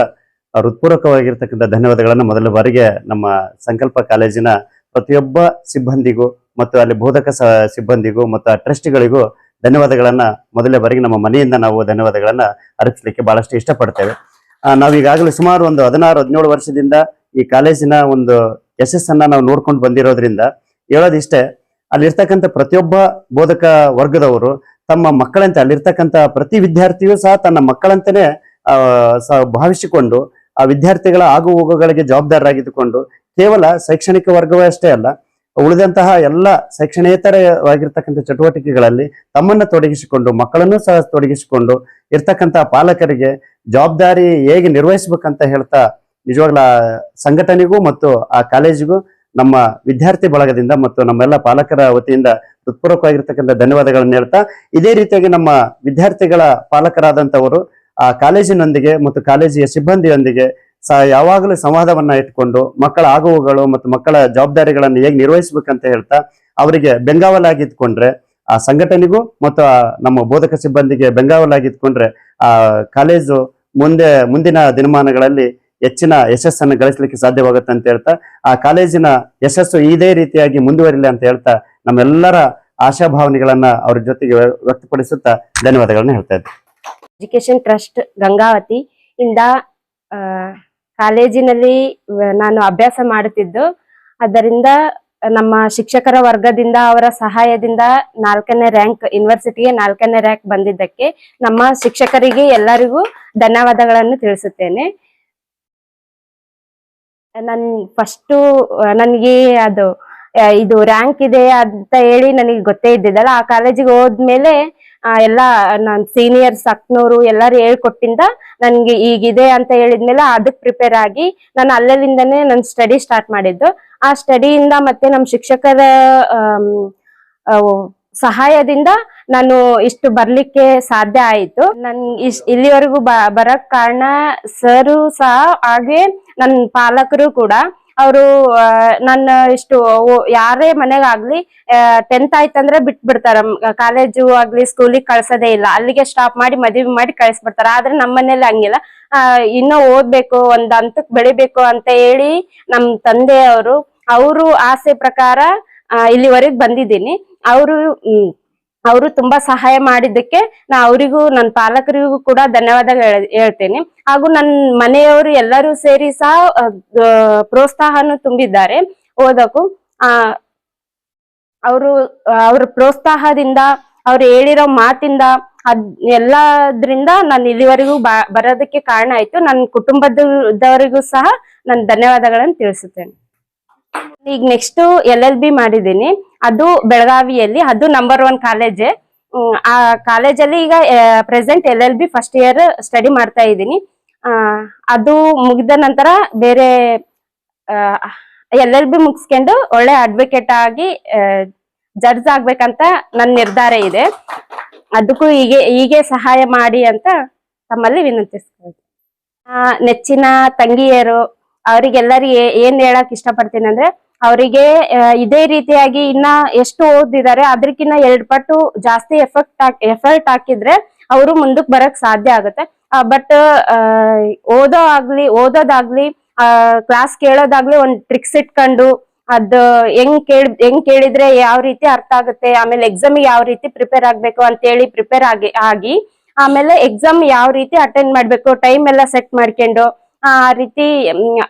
ಹೃತ್ಪೂರ್ವಕವಾಗಿರ್ತಕ್ಕಂಥ ಧನ್ಯವಾದಗಳನ್ನು ಮೊದಲ ಬಾರಿಗೆ ನಮ್ಮ ಸಂಕಲ್ಪ ಕಾಲೇಜಿನ ಪ್ರತಿಯೊಬ್ಬ ಸಿಬ್ಬಂದಿಗೂ ಮತ್ತು ಅಲ್ಲಿ ಬೋಧಕ ಸಿಬ್ಬಂದಿಗೂ ಮತ್ತು ಆ ಟ್ರಸ್ಟಿಗಳಿಗೂ ಧನ್ಯವಾದಗಳನ್ನು ಮೊದಲೇ ಬಾರಿಗೆ ನಮ್ಮ ಮನೆಯಿಂದ ನಾವು ಧನ್ಯವಾದಗಳನ್ನು ಅರ್ಪಿಸಲಿಕ್ಕೆ ಬಹಳಷ್ಟು ಇಷ್ಟಪಡ್ತೇವೆ. ನಾವೀಗಾಗಲೇ ಸುಮಾರು ಒಂದು 16-17 ವರ್ಷದಿಂದ ಈ ಕಾಲೇಜಿನ ಒಂದು ಯಶಸ್ಸನ್ನ ನಾವು ನೋಡ್ಕೊಂಡು ಬಂದಿರೋದ್ರಿಂದ ಹೇಳೋದಿಷ್ಟೇ, ಅಲ್ಲಿರ್ತಕ್ಕಂಥ ಪ್ರತಿಯೊಬ್ಬ ಬೋಧಕ ವರ್ಗದವರು ತಮ್ಮ ಮಕ್ಕಳಂತೆ, ಅಲ್ಲಿರ್ತಕ್ಕಂಥ ಪ್ರತಿ ವಿದ್ಯಾರ್ಥಿಯೂ ಸಹ ತನ್ನ ಮಕ್ಕಳಂತೆಯೇ ಭಾವಿಸಿಕೊಂಡು ಆ ವಿದ್ಯಾರ್ಥಿಗಳ ಆಗು ಹೋಗುಗಳಿಗೆ ಜವಾಬ್ದಾರರಾಗಿದ್ದುಕೊಂಡು ಕೇವಲ ಶೈಕ್ಷಣಿಕ ವರ್ಗವೇ ಅಷ್ಟೇ ಅಲ್ಲ, ಉಳಿದಂತಹ ಎಲ್ಲ ಶೈಕ್ಷಣೇತರವಾಗಿರ್ತಕ್ಕಂಥ ಚಟುವಟಿಕೆಗಳಲ್ಲಿ ತಮ್ಮನ್ನು ತೊಡಗಿಸಿಕೊಂಡು, ಮಕ್ಕಳನ್ನು ಸಹ ತೊಡಗಿಸಿಕೊಂಡು ಇರ್ತಕ್ಕಂಥ ಪಾಲಕರಿಗೆ ಜವಾಬ್ದಾರಿ ಹೇಗೆ ನಿರ್ವಹಿಸ್ಬೇಕಂತ ಹೇಳ್ತಾ ನಿಜವಾಗ್ಲ ಸಂಘಟನೆಗೂ ಮತ್ತು ಆ ಕಾಲೇಜಿಗೂ ನಮ್ಮ ವಿದ್ಯಾರ್ಥಿ ಬಳಗದಿಂದ ಮತ್ತು ನಮ್ಮೆಲ್ಲ ಪಾಲಕರ ವತಿಯಿಂದ ಹೃತ್ಪೂರ್ವಕವಾಗಿರ್ತಕ್ಕಂಥ ಧನ್ಯವಾದಗಳನ್ನು ಹೇಳ್ತಾ, ಇದೇ ರೀತಿಯಾಗಿ ನಮ್ಮ ವಿದ್ಯಾರ್ಥಿಗಳ ಪಾಲಕರಾದಂಥವರು ಆ ಕಾಲೇಜಿನೊಂದಿಗೆ ಮತ್ತು ಕಾಲೇಜಿನ ಸಿಬ್ಬಂದಿಯೊಂದಿಗೆ ಯಾವಾಗಲೂ ಸಂವಾದವನ್ನ ಇಟ್ಕೊಂಡು ಮಕ್ಕಳ ಆಗುವುಗಳು ಮತ್ತು ಮಕ್ಕಳ ಜವಾಬ್ದಾರಿಗಳನ್ನು ಹೇಗೆ ನಿರ್ವಹಿಸ್ಬೇಕಂತ ಹೇಳ್ತಾ ಅವರಿಗೆ ಬೆಂಗಾವಲಾಗಿದ್ಕೊಂಡ್ರೆ, ಆ ಸಂಘಟನೆಗೂ ಮತ್ತು ನಮ್ಮ ಬೋಧಕ ಸಿಬ್ಬಂದಿಗೆ ಬೆಂಗಾವಲಾಗಿದ್ಕೊಂಡ್ರೆ ಆ ಕಾಲೇಜು ಮುಂದಿನ ದಿನಮಾನಗಳಲ್ಲಿ ಹೆಚ್ಚಿನ ಯಶಸ್ಸನ್ನು ಗಳಿಸಲಿಕ್ಕೆ ಸಾಧ್ಯವಾಗುತ್ತೆ ಅಂತ ಹೇಳ್ತಾ, ಆ ಕಾಲೇಜಿನ ಯಶಸ್ಸು ಇದೇ ರೀತಿಯಾಗಿ ಮುಂದುವರಿಲಿ ಅಂತ ಹೇಳ್ತಾ ನಮ್ಮೆಲ್ಲರ ಆಶಾಭಾವನೆಗಳನ್ನ ಅವ್ರ ಜೊತೆಗೆ ವ್ಯಕ್ತಪಡಿಸುತ್ತಾ ಧನ್ಯವಾದಗಳನ್ನ ಹೇಳ್ತಾ ಇದ್ದೆ. ಎಜುಕೇಶನ್ ಟ್ರಸ್ಟ್ ಗಂಗಾವತಿ ಇಂದ ಕಾಲೇಜಿನಲ್ಲಿ ನಾನು ಅಭ್ಯಾಸ ಮಾಡುತ್ತಿದ್ದು, ಅದರಿಂದ ನಮ್ಮ ಶಿಕ್ಷಕರ ವರ್ಗದಿಂದ ಅವರ ಸಹಾಯದಿಂದ 4ನೇ ರ್ಯಾಂಕ್ ಯೂನಿವರ್ಸಿಟಿಗೆ 4ನೇ ರ್ಯಾಂಕ್ ಬಂದಿದ್ದಕ್ಕೆ ನಮ್ಮ ಶಿಕ್ಷಕರಿಗೆ ಎಲ್ಲರಿಗೂ ಧನ್ಯವಾದಗಳನ್ನು ತಿಳಿಸುತ್ತೇನೆ. ನನಗೆ ಅದು ಇದು ರ್ಯಾಂಕ್ ಇದೆ ಅಂತ ಹೇಳಿ ನನಗೆ ಗೊತ್ತೇ ಇದ್ದಿದ್ದಲ್ಲ. ಆ ಕಾಲೇಜಿಗೆ ಹೋದ್ಮೇಲೆ ಎಲ್ಲ ನನ್ ಸೀನಿಯರ್ಸ್ ಅಕ್ನೋರು ಎಲ್ಲಾರು ಹೇಳ್ಕೊಟ್ಟಿಂದ ನನ್ಗೆ ಈಗಿದೆ ಅಂತ ಹೇಳಿದ್ಮೇಲೆ ಅದಕ್ ಪ್ರಿಪೇರ್ ಆಗಿ ನಾನು ಅಲ್ಲಿಂದನೇ ನನ್ನ ಸ್ಟಡಿ ಸ್ಟಾರ್ಟ್ ಮಾಡಿದ್ದು. ಆ ಸ್ಟಡಿಯಿಂದ ಮತ್ತೆ ನಮ್ಮ ಶಿಕ್ಷಕರ ಸಹಾಯದಿಂದ ನಾನು ಇಷ್ಟು ಬರ್ಲಿಕ್ಕೆ ಸಾಧ್ಯ ಆಯ್ತು. ನನ್ ಇಲ್ಲಿವರೆಗೂ ಬರಕ್ ಕಾರಣ ಸರು ಸಹ ಹಾಗೆ ನನ್ನ ಪಾಲಕರು ಕೂಡ. ಅವರು ನನ್ನ ಇಷ್ಟು ಯಾರೇ ಮನೆಗಾಗ್ಲಿ 10th ಆಯ್ತಂದ್ರೆ ಬಿಟ್ಬಿಡ್ತಾರ, ಕಾಲೇಜು ಆಗ್ಲಿ ಸ್ಕೂಲಿಗೆ ಕಳ್ಸೋದೇ ಇಲ್ಲ, ಅಲ್ಲಿಗೆ ಸ್ಟಾಪ್ ಮಾಡಿ ಮದುವೆ ಮಾಡಿ ಕಳಿಸ್ಬಿಡ್ತಾರ. ಆದ್ರೆ ನಮ್ಮ ಮನೇಲಿ ಹಂಗಿಲ್ಲ, ಇನ್ನೂ ಓದ್ಬೇಕು, ಒಂದ್ ಹಂತಕ್ ಬೆಳಿಬೇಕು ಅಂತ ಹೇಳಿ ನಮ್ ತಂದೆಯವರು ಅವರು ಆಸೆ ಪ್ರಕಾರ ಇಲ್ಲಿವರೆಗೆ ಬಂದಿದ್ದೀನಿ. ಅವರು ತುಂಬಾ ಸಹಾಯ ಮಾಡಿದ್ದಕ್ಕೆ ನಾ ಅವರಿಗೂ ನನ್ನ ಪಾಲಕರಿಗೂ ಕೂಡ ಧನ್ಯವಾದಗಳು ಹೇಳ್ತೇನೆ. ಹಾಗೂ ನನ್ನ ಮನೆಯವರು ಎಲ್ಲರೂ ಸೇರಿ ಸಹ ಪ್ರೋತ್ಸಾಹನು ತುಂಬಿದ್ದಾರೆ ಓದಕ್ಕೂ. ಅವ್ರ ಪ್ರೋತ್ಸಾಹದಿಂದ ಅವ್ರು ಹೇಳಿರೋ ಮಾತಿಂದ ಎಲ್ಲದ್ರಿಂದ ನಾನು ಇಲ್ಲಿವರೆಗೂ ಬರೋದಕ್ಕೆ ಕಾರಣ ಆಯ್ತು. ನನ್ನ ಕುಟುಂಬದವರಿಗೂ ಸಹ ನಾನು ಧನ್ಯವಾದಗಳನ್ನು ತಿಳಿಸುತ್ತೇನೆ. ಈಗ ನೆಕ್ಸ್ಟ್ LLB ಮಾಡಿದ್ದೀನಿ, ಅದು ಬೆಳಗಾವಿಯಲ್ಲಿ. ಅದು ನಂಬರ್ 1 ಕಾಲೇಜ್. ಆ ಕಾಲೇಜಲ್ಲಿ ಈಗ present LLB first year study ಮಾಡ್ತಾ ಇದ್ದೀನಿ. ಅದು ಮುಗಿದ ನಂತರ ಬೇರೆ LLB ಮುಗಿಸ್ಕೊಂಡು ಒಳ್ಳೆ ಅಡ್ವೊಕೇಟ್ ಆಗಿ ಜಡ್ಜ್ ಆಗ್ಬೇಕಂತ ನನ್ನ ನಿರ್ಧಾರ ಇದೆ. ಅದಕ್ಕೂ ಹೀಗೆ ಸಹಾಯ ಮಾಡಿ ಅಂತ ತಮ್ಮಲ್ಲಿ ವಿನಂತಿಸ್ತೀನಿ. ನೆಚ್ಚಿನ ತಂಗಿಯರು ಅವರಿಗೆಲ್ಲರಿಗೆ ಏನ್ ಹೇಳಕ್ ಇಷ್ಟಪಡ್ತೀನಿ ಅಂದ್ರೆ, ಅವರಿಗೆ ಇದೇ ರೀತಿಯಾಗಿ ಇನ್ನ ಎಷ್ಟು ಓದಿದ್ದಾರೆ ಅದಕ್ಕಿಂತ 2 ಪಟ್ಟು ಜಾಸ್ತಿ ಎಫರ್ಟ್ ಹಾಕಿದ್ರೆ ಅವರು ಮುಂದಕ್ಕೆ ಬರಕ್ ಸಾಧ್ಯ ಆಗುತ್ತೆ. ಬಟ್ ಓದೋದಾಗ್ಲಿ ಕ್ಲಾಸ್ ಕೇಳೋದಾಗ್ಲಿ ಒಂದ್ ಟ್ರಿಕ್ಸ್ ಇಟ್ಕೊಂಡು ಅದ್ ಹೆಂಗ್ ಕೇಳಿದ್ರೆ ಯಾವ ರೀತಿ ಅರ್ಥ ಆಗುತ್ತೆ, ಆಮೇಲೆ ಎಕ್ಸಾಮಿಗೆ ಯಾವ ರೀತಿ ಪ್ರಿಪೇರ್ ಆಗ್ಬೇಕು ಅಂತ ಹೇಳಿ ಪ್ರಿಪೇರ್ ಆಗಿ ಆಮೇಲೆ ಎಕ್ಸಾಮ್ ಯಾವ ರೀತಿ ಅಟೆಂಡ್ ಮಾಡ್ಬೇಕು, ಟೈಮ್ ಎಲ್ಲ ಸೆಟ್ ಮಾಡ್ಕೊಂಡು ಆ ರೀತಿ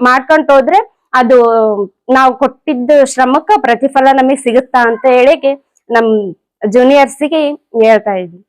ಮಾಡ್ಕೊಂಡ್ ಹೋದ್ರೆ ಅದು ನಾವು ಕೊಟ್ಟಿದ್ದ ಶ್ರಮಕ್ಕ ಪ್ರತಿಫಲ ನಮಗ್ ಸಿಗುತ್ತಾ ಅಂತ ಹೇಳಿ ನಮ್ ಜೂನಿಯರ್ಸಿಗೆ ಹೇಳ್ತಾ ಇದ್ವಿ.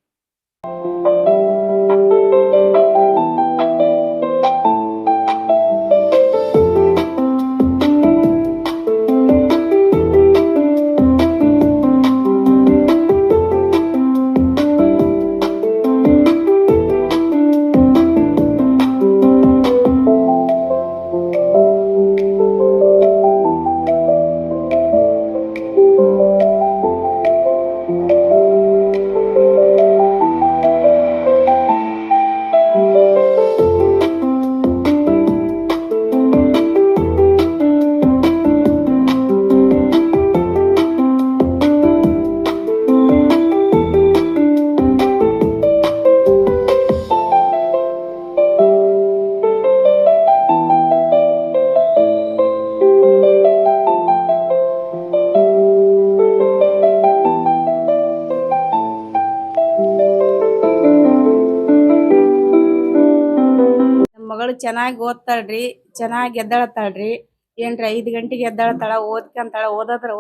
ಮಗಳು ಚೆನ್ನಾಗಿ ಓದ್ತಾಳ್ರಿ, ಚೆನ್ನಾಗಿ ಎದ್ದಾಳತ್ತಾಳ್ರಿ. ಏನ್ರಿ 5 ಗಂಟೆಗೆ ಎದ್ದಾಳತ್ತಾಳ,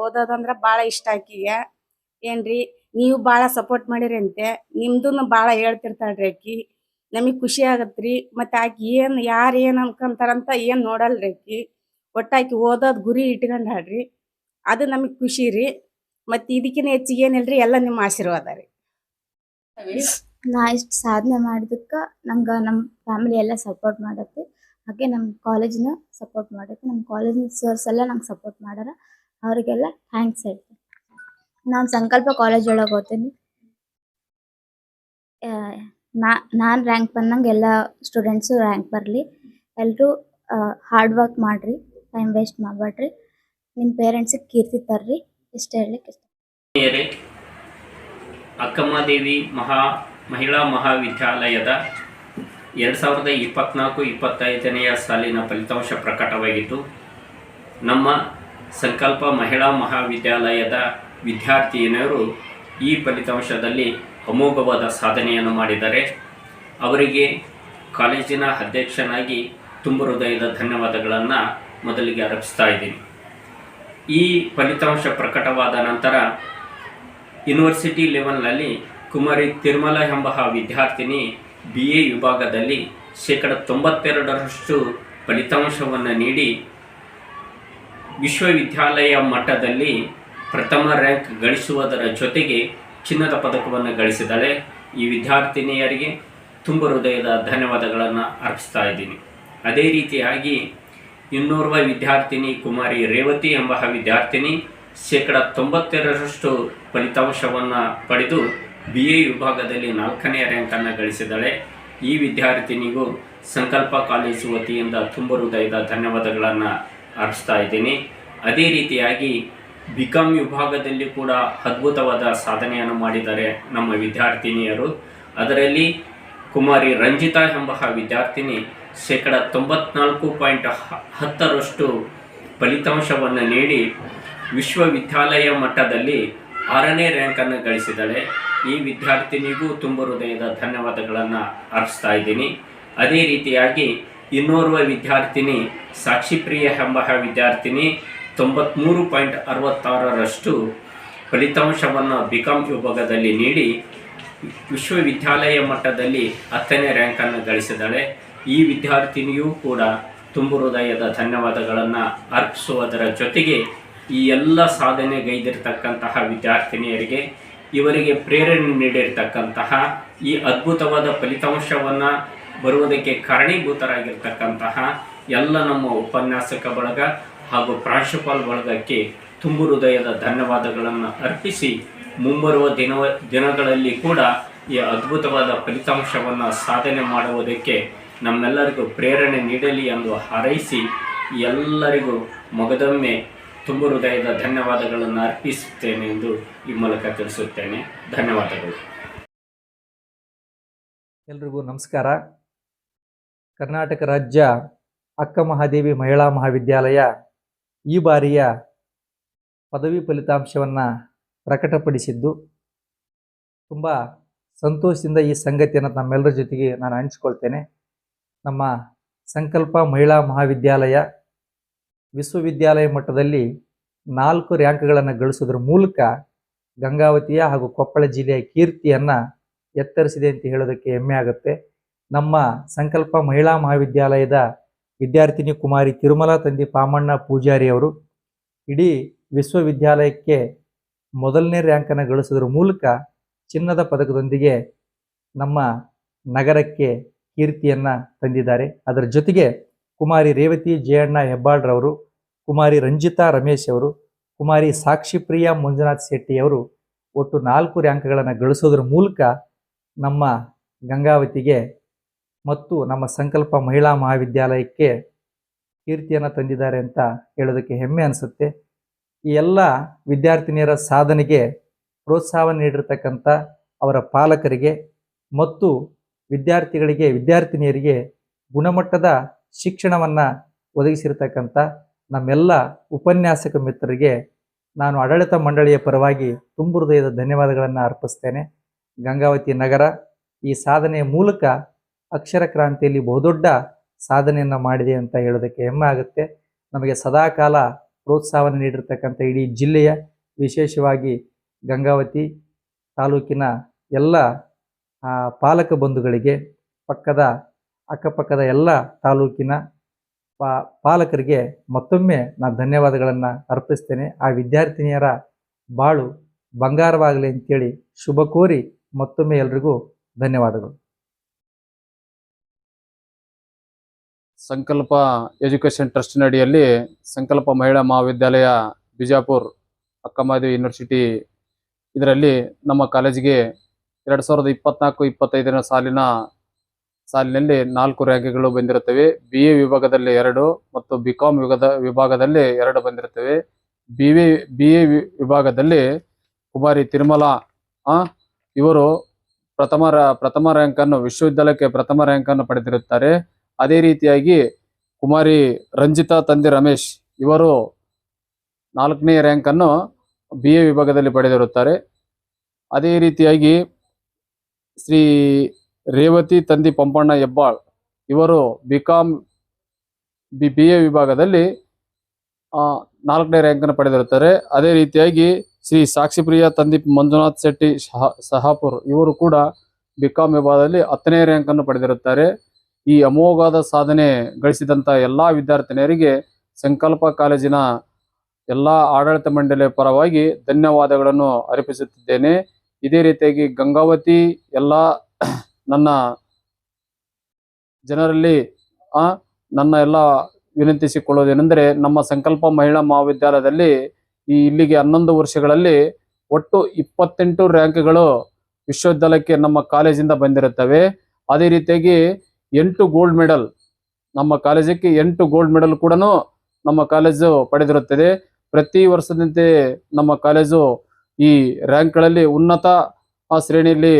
ಓದೋದಂದ್ರ ಭಾಳ ಇಷ್ಟ ಆಕಿಗೆ. ಏನ್ರಿ ನೀವು ಭಾಳ ಸಪೋರ್ಟ್ ಮಾಡಿರಂತೆ, ನಿಮ್ದು ಭಾಳ ಹೇಳ್ತಿರ್ತಾಳ್ರಿ ಆಕಿ. ನಮಗೆ ಖುಷಿ ಆಗತ್ರಿ. ಮತ್ತೆ ಆಕಿ ಯಾರು ಏನು ಅನ್ಕೊಂತಾರಂತ ಏನು ನೋಡಲ್ರಿ ಆಕಿ. ಒಟ್ಟಾಕಿ ಓದೋದ್ ಗುರಿ ಇಟ್ಕೊಂಡಾಳ್ರಿ, ಅದು ನಮಗೆ ಖುಷಿ ರೀ. ಮತ್ತೆ ಇದಕ್ಕಿಂತ ಹೆಚ್ಚಿಗೆ ಏನಿಲ್ರಿ, ಎಲ್ಲ ನಿಮ್ಮ ಆಶೀರ್ವಾದ ರೀ. ನಾ ಇಷ್ಟು ಸಾಧನೆ ಮಾಡಿದಕ್ಕೆ ನಂಗೆ ನಮ್ಮ ಫ್ಯಾಮಿಲಿ ಎಲ್ಲ ಸಪೋರ್ಟ್ ಮಾಡತ್ತೆ, ಹಾಗೆ ನಮ್ಮ ಕಾಲೇಜಿನ ಸಪೋರ್ಟ್ ಮಾಡತ್ತೆ. ನಮ್ಮ ಕಾಲೇಜಿನ ಸರ್ಸ್ ಎಲ್ಲ ನಂಗೆ ಸಪೋರ್ಟ್ ಮಾಡ್ಯಾರ, ಅವರಿಗೆಲ್ಲ ಥ್ಯಾಂಕ್ಸ್ ಹೇಳ್ತೀನಿ. ನಾನು ಸಂಕಲ್ಪ ಕಾಲೇಜ್ ಒಳಗೆ ಓದ್ತೀನಿ. ನಾನು ರ್ಯಾಂಕ್ ಬಂದಂಗೆ ಎಲ್ಲ ಸ್ಟೂಡೆಂಟ್ಸು ರ್ಯಾಂಕ್ ಬರಲಿ. ಎಲ್ಲರೂ ಹಾರ್ಡ್ ವರ್ಕ್ ಮಾಡಿರಿ, ಟೈಮ್ ವೇಸ್ಟ್ ಮಾಡಬೇಡ್ರಿ. ನಿಮ್ಮ ಪೇರೆಂಟ್ಸಿಗೆ ಕೀರ್ತಿ ತರ್ರಿ, ಇಷ್ಟ ಹೇಳಲಿಕ್ಕೆ ಇಷ್ಟ. ಅಕ್ಕಮ್ಮದೇವಿ ಮಹಿಳಾ ಮಹಾವಿದ್ಯಾಲಯದ 2024-25ನೇ ಸಾಲಿನ ಫಲಿತಾಂಶ ಪ್ರಕಟವಾಗಿದ್ದು, ನಮ್ಮ ಸಂಕಲ್ಪ ಮಹಿಳಾ ಮಹಾವಿದ್ಯಾಲಯದ ವಿದ್ಯಾರ್ಥಿನಿಯರು ಈ ಫಲಿತಾಂಶದಲ್ಲಿ ಅಮೋಘವಾದ ಸಾಧನೆಯನ್ನು ಮಾಡಿದ್ದಾರೆ. ಅವರಿಗೆ ಕಾಲೇಜಿನ ಅಧ್ಯಕ್ಷನಾಗಿ ತುಂಬ ಹೃದಯದ ಧನ್ಯವಾದಗಳನ್ನು ಮೊದಲಿಗೆ ಅರ್ಪಿಸ್ತಾ ಇದ್ದೀನಿ. ಈ ಫಲಿತಾಂಶ ಪ್ರಕಟವಾದ ನಂತರ ಯೂನಿವರ್ಸಿಟಿ ಲೆವೆಲ್ನಲ್ಲಿ ಕುಮಾರಿ ತಿರುಮಲ ಎಂಬ ವಿದ್ಯಾರ್ಥಿನಿ BA ವಿಭಾಗದಲ್ಲಿ 92% ಫಲಿತಾಂಶವನ್ನು ನೀಡಿ ವಿಶ್ವವಿದ್ಯಾಲಯ ಮಟ್ಟದಲ್ಲಿ ಪ್ರಥಮ ರ್ಯಾಂಕ್ ಗಳಿಸುವುದರ ಜೊತೆಗೆ ಚಿನ್ನದ ಪದಕವನ್ನು ಗಳಿಸಿದ್ದಾಳೆ. ಈ ವಿದ್ಯಾರ್ಥಿನಿಯರಿಗೆ ತುಂಬ ಹೃದಯದ ಧನ್ಯವಾದಗಳನ್ನು ಅರ್ಪಿಸ್ತಾ ಇದ್ದೀನಿ. ಅದೇ ರೀತಿಯಾಗಿ ಇನ್ನೋರ್ವ ವಿದ್ಯಾರ್ಥಿನಿ ಕುಮಾರಿ ರೇವತಿ ಎಂಬ ವಿದ್ಯಾರ್ಥಿನಿ 92% ಫಲಿತಾಂಶವನ್ನು ಪಡೆದು BA ವಿಭಾಗದಲ್ಲಿ 4ನೇ ರ್ಯಾಂಕನ್ನು ಗಳಿಸಿದ್ದಾಳೆ. ಈ ವಿದ್ಯಾರ್ಥಿನಿಗೂ ಸಂಕಲ್ಪ ಕಾಲೇಜು ವತಿಯಿಂದ ತುಂಬ ಹೃದಯದ ಧನ್ಯವಾದಗಳನ್ನು ಅರ್ಪಿಸ್ತಾ ಇದ್ದೀನಿ. ಅದೇ ರೀತಿಯಾಗಿ BCom ವಿಭಾಗದಲ್ಲಿ ಕೂಡ ಅದ್ಭುತವಾದ ಸಾಧನೆಯನ್ನು ಮಾಡಿದ್ದಾರೆ ನಮ್ಮ ವಿದ್ಯಾರ್ಥಿನಿಯರು. ಅದರಲ್ಲಿ ಕುಮಾರಿ ರಂಜಿತಾ ಎಂಬ ವಿದ್ಯಾರ್ಥಿನಿ 94.10% ಫಲಿತಾಂಶವನ್ನು ನೀಡಿ ವಿಶ್ವವಿದ್ಯಾಲಯ ಮಟ್ಟದಲ್ಲಿ 6ನೇ ರ್ಯಾಂಕನ್ನು ಗಳಿಸಿದ್ದಾಳೆ. ಈ ವಿದ್ಯಾರ್ಥಿನಿಗೂ ತುಂಬ ಹೃದಯದ ಧನ್ಯವಾದಗಳನ್ನು ಅರ್ಪಿಸ್ತಾ ಇದ್ದೀನಿ. ಅದೇ ರೀತಿಯಾಗಿ ಇನ್ನೋರ್ವ ವಿದ್ಯಾರ್ಥಿನಿ ಸಾಕ್ಷಿಪ್ರಿಯ ಎಂಬ ವಿದ್ಯಾರ್ಥಿನಿ 93.66% ಫಲಿತಾಂಶವನ್ನು BCom ವಿಭಾಗದಲ್ಲಿ ನೀಡಿ ವಿಶ್ವವಿದ್ಯಾಲಯ ಮಟ್ಟದಲ್ಲಿ 10ನೇ ರ್ಯಾಂಕನ್ನು ಗಳಿಸಿದ್ದಾಳೆ. ಈ ವಿದ್ಯಾರ್ಥಿನಿಯೂ ಕೂಡ ತುಂಬ ಹೃದಯದ ಧನ್ಯವಾದಗಳನ್ನು ಅರ್ಪಿಸುವುದರ ಜೊತೆಗೆ ಈ ಎಲ್ಲ ಸಾಧನೆಗೈದಿರ್ತಕ್ಕಂತಹ ವಿದ್ಯಾರ್ಥಿನಿಯರಿಗೆ ಇವರಿಗೆ ಪ್ರೇರಣೆ ನೀಡಿರ್ತಕ್ಕಂತಹ ಈ ಅದ್ಭುತವಾದ ಫಲಿತಾಂಶವನ್ನು ಬರುವುದಕ್ಕೆ ಕಾರಣೀಭೂತರಾಗಿರ್ತಕ್ಕಂತಹ ಎಲ್ಲ ನಮ್ಮ ಉಪನ್ಯಾಸಕ ಬಳಗ ಹಾಗೂ ಪ್ರಾಂಶುಪಾಲ ಬಳಗಕ್ಕೆ ತುಂಬ ಹೃದಯದ ಧನ್ಯವಾದಗಳನ್ನು ಅರ್ಪಿಸಿ ಮುಂಬರುವ ದಿನಗಳಲ್ಲಿ ಕೂಡ ಈ ಅದ್ಭುತವಾದ ಫಲಿತಾಂಶವನ್ನು ಸಾಧನೆ ಮಾಡುವುದಕ್ಕೆ ನಮ್ಮೆಲ್ಲರಿಗೂ ಪ್ರೇರಣೆ ನೀಡಲಿ ಎಂದು ಹಾರೈಸಿ ಎಲ್ಲರಿಗೂ ಮೊದಲೊಮ್ಮೆ ತುಂಬ ಹೃದಯದ ಧನ್ಯವಾದಗಳನ್ನು ಅರ್ಪಿಸುತ್ತೇನೆ ಎಂದು ಈ ಮೂಲಕ ತಿಳಿಸುತ್ತೇನೆ. ಧನ್ಯವಾದಗಳು. ಎಲ್ರಿಗೂ ನಮಸ್ಕಾರ. ಕರ್ನಾಟಕ ರಾಜ್ಯ ಅಕ್ಕ ಮಹಾದೇವಿ ಮಹಿಳಾ ಮಹಾವಿದ್ಯಾಲಯ ಈ ಬಾರಿಯ ಪದವಿ ಫಲಿತಾಂಶವನ್ನು ಪ್ರಕಟಪಡಿಸಿದ್ದು ತುಂಬ ಸಂತೋಷದಿಂದ ಈ ಸಂಗತಿಯನ್ನು ನಮ್ಮೆಲ್ಲರ ಜೊತೆಗೆ ನಾನು ಹಂಚಿಕೊಳ್ತೇನೆ. ನಮ್ಮ ಸಂಕಲ್ಪ ಮಹಿಳಾ ಮಹಾವಿದ್ಯಾಲಯ ವಿಶ್ವವಿದ್ಯಾಲಯ ಮಟ್ಟದಲ್ಲಿ 4 ರ್ಯಾಂಕ್ಗಳನ್ನು ಗಳಿಸೋದ್ರ ಮೂಲಕ ಗಂಗಾವತಿಯ ಹಾಗೂ ಕೊಪ್ಪಳ ಜಿಲ್ಲೆಯ ಕೀರ್ತಿಯನ್ನು ಎತ್ತರಿಸಿದೆ ಅಂತ ಹೇಳೋದಕ್ಕೆ ಹೆಮ್ಮೆ ಆಗುತ್ತೆ. ನಮ್ಮ ಸಂಕಲ್ಪ ಮಹಿಳಾ ಮಹಾವಿದ್ಯಾಲಯದ ವಿದ್ಯಾರ್ಥಿನಿ ಕುಮಾರಿ ತಿರುಮಲಾ ತಂದಿ ಪಾಮಣ್ಣ ಪೂಜಾರಿ ಅವರು ಇಡೀ ವಿಶ್ವವಿದ್ಯಾಲಯಕ್ಕೆ ಮೊದಲನೇ ರ್ಯಾಂಕನ್ನು ಗಳಿಸೋದ್ರ ಮೂಲಕ ಚಿನ್ನದ ಪದಕದೊಂದಿಗೆ ನಮ್ಮ ನಗರಕ್ಕೆ ಕೀರ್ತಿಯನ್ನು ತಂದಿದ್ದಾರೆ. ಅದರ ಜೊತೆಗೆ ಕುಮಾರಿ ರೇವತಿ ಜಯಣ್ಣ ಹೆಬ್ಬಾಳ್ರವರು, ಕುಮಾರಿ ರಂಜಿತಾ ರಮೇಶ್ ಅವರು, ಕುಮಾರಿ ಸಾಕ್ಷಿಪ್ರಿಯ ಮಂಜುನಾಥ್ ಶೆಟ್ಟಿಯವರು ಒಟ್ಟು 4 ರ್ಯಾಂಕ್ಗಳನ್ನು ಗಳಿಸೋದ್ರ ಮೂಲಕ ನಮ್ಮ ಗಂಗಾವತಿಗೆ ಮತ್ತು ನಮ್ಮ ಸಂಕಲ್ಪ ಮಹಿಳಾ ಮಹಾವಿದ್ಯಾಲಯಕ್ಕೆ ಕೀರ್ತಿಯನ್ನು ತಂದಿದ್ದಾರೆ ಅಂತ ಹೇಳೋದಕ್ಕೆ ಹೆಮ್ಮೆ ಅನಿಸುತ್ತೆ. ಈ ಎಲ್ಲ ವಿದ್ಯಾರ್ಥಿನಿಯರ ಸಾಧನೆಗೆ ಪ್ರೋತ್ಸಾಹ ನೀಡಿರ್ತಕ್ಕಂಥ ಅವರ ಪಾಲಕರಿಗೆ ಮತ್ತು ವಿದ್ಯಾರ್ಥಿಗಳಿಗೆ ವಿದ್ಯಾರ್ಥಿನಿಯರಿಗೆ ಗುಣಮಟ್ಟದ ಶಿಕ್ಷಣವನ್ನು ಒದಗಿಸಿರ್ತಕ್ಕಂಥ ನಮ್ಮೆಲ್ಲ ಉಪನ್ಯಾಸಕ ಮಿತ್ರರಿಗೆ ನಾನು ಆಡಳಿತ ಮಂಡಳಿಯ ಪರವಾಗಿ ತುಂಬ ಹೃದಯದ ಧನ್ಯವಾದಗಳನ್ನು ಅರ್ಪಿಸ್ತೇನೆ. ಗಂಗಾವತಿ ನಗರ ಈ ಸಾಧನೆಯ ಮೂಲಕ ಅಕ್ಷರ ಕ್ರಾಂತಿಯಲ್ಲಿ ಬಹುದೊಡ್ಡ ಸಾಧನೆಯನ್ನು ಮಾಡಿದೆ ಅಂತ ಹೇಳೋದಕ್ಕೆ ಹೆಮ್ಮೆ ಆಗುತ್ತೆ. ನಮಗೆ ಸದಾಕಾಲ ಪ್ರೋತ್ಸಾಹವನ್ನು ನೀಡಿರ್ತಕ್ಕಂಥ ಇಡೀ ಜಿಲ್ಲೆಯ ವಿಶೇಷವಾಗಿ ಗಂಗಾವತಿ ತಾಲೂಕಿನ ಎಲ್ಲ ಪಾಲಕ ಬಂಧುಗಳಿಗೆ, ಅಕ್ಕಪಕ್ಕದ ಎಲ್ಲ ತಾಲೂಕಿನ ಪಾಲಕರಿಗೆ ಮತ್ತೊಮ್ಮೆ ನಾನು ಧನ್ಯವಾದಗಳನ್ನು ಅರ್ಪಿಸ್ತೇನೆ. ಆ ವಿದ್ಯಾರ್ಥಿನಿಯರ ಬಾಳು ಬಂಗಾರವಾಗಲಿ ಅಂತೇಳಿ ಶುಭ ಕೋರಿ ಮತ್ತೊಮ್ಮೆ ಎಲ್ರಿಗೂ ಧನ್ಯವಾದಗಳು. ಸಂಕಲ್ಪ ಎಜುಕೇಷನ್ ಟ್ರಸ್ಟ್ ಅಡಿಯಲ್ಲಿ ಸಂಕಲ್ಪ ಮಹಿಳಾ ಮಹಾವಿದ್ಯಾಲಯ ಬಿಜಾಪುರ್ ಅಕ್ಕಮಹಾದೇವಿ ಯೂನಿವರ್ಸಿಟಿ ಇದರಲ್ಲಿ ನಮ್ಮ ಕಾಲೇಜಿಗೆ 2024-25ನೇ ಸಾಲಿನಲ್ಲಿ 4 ರ್ಯಾಂಕ್ಗಳು ಬಂದಿರುತ್ತವೆ. BA ವಿಭಾಗದಲ್ಲಿ 2 ಮತ್ತು BCom ವಿಭಾಗದಲ್ಲಿ 2 ಬಂದಿರುತ್ತವೆ. BA ವಿಭಾಗದಲ್ಲಿ ಕುಮಾರಿ ತಿರುಮಲಾ ಇವರು ಪ್ರಥಮ ರ್ಯಾಂಕನ್ನು ವಿಶ್ವವಿದ್ಯಾಲಯಕ್ಕೆ ಪ್ರಥಮ ರ್ಯಾಂಕನ್ನು ಪಡೆದಿರುತ್ತಾರೆ. ಅದೇ ರೀತಿಯಾಗಿ ಕುಮಾರಿ ರಂಜಿತಾ ತಂದಿ ರಮೇಶ್ ಇವರು 4ನೇ ರ್ಯಾಂಕನ್ನು BA ವಿಭಾಗದಲ್ಲಿ ಪಡೆದಿರುತ್ತಾರೆ. ಅದೇ ರೀತಿಯಾಗಿ ಶ್ರೀ ರೇವತಿ ತಂದಿ ಪಂಪಣ್ಣ ಹೆಬ್ಬಾಳ್ ಇವರು BCom BA ವಿಭಾಗದಲ್ಲಿ 4ನೇ ರ್ಯಾಂಕನ್ನು ಪಡೆದಿರುತ್ತಾರೆ. ಅದೇ ರೀತಿಯಾಗಿ ಶ್ರೀ ಸಾಕ್ಷಿಪ್ರಿಯ ತಂದಿ ಮಂಜುನಾಥ್ ಶೆಟ್ಟಿ ಶಹಾಪುರ್ ಇವರು ಕೂಡ BCom ವಿಭಾಗದಲ್ಲಿ 10ನೇ ರ್ಯಾಂಕನ್ನು ಪಡೆದಿರುತ್ತಾರೆ. ಈ ಅಮೋಘವಾದ ಸಾಧನೆ ಗಳಿಸಿದಂಥ ಎಲ್ಲ ವಿದ್ಯಾರ್ಥಿನಿಯರಿಗೆ ಸಂಕಲ್ಪ ಕಾಲೇಜಿನ ಎಲ್ಲ ಆಡಳಿತ ಮಂಡಳಿಯ ಪರವಾಗಿ ಧನ್ಯವಾದಗಳನ್ನು ಅರ್ಪಿಸುತ್ತಿದ್ದೇನೆ. ಇದೇ ರೀತಿಯಾಗಿ ಗಂಗಾವತಿ ಎಲ್ಲ ನನ್ನ ಜನರಲ್ಲಿ ನನ್ನ ಎಲ್ಲ ವಿನಂತಿಸಿಕೊಳ್ಳುವುದೇನೆಂದರೆ, ನಮ್ಮ ಸಂಕಲ್ಪ ಮಹಿಳಾ ಮಹಾವಿದ್ಯಾಲಯದಲ್ಲಿ ಇಲ್ಲಿಗೆ 11 ವರ್ಷಗಳಲ್ಲಿ ಒಟ್ಟು 28 ರ್ಯಾಂಕ್ಗಳು ವಿಶ್ವವಿದ್ಯಾಲಯಕ್ಕೆ ನಮ್ಮ ಕಾಲೇಜಿಂದ ಬಂದಿರುತ್ತವೆ. ಅದೇ ರೀತಿಯಾಗಿ 8 ಗೋಲ್ಡ್ ಮೆಡಲ್, ನಮ್ಮ ಕಾಲೇಜಕ್ಕೆ 8 ಗೋಲ್ಡ್ ಮೆಡಲ್ ಕೂಡ ನಮ್ಮ ಕಾಲೇಜು ಪಡೆದಿರುತ್ತದೆ. ಪ್ರತಿ ವರ್ಷದಂತೆ ನಮ್ಮ ಕಾಲೇಜು ಈ ರ್ಯಾಂಕ್ಗಳಲ್ಲಿ ಉನ್ನತ ಶ್ರೇಣಿಯಲ್ಲಿ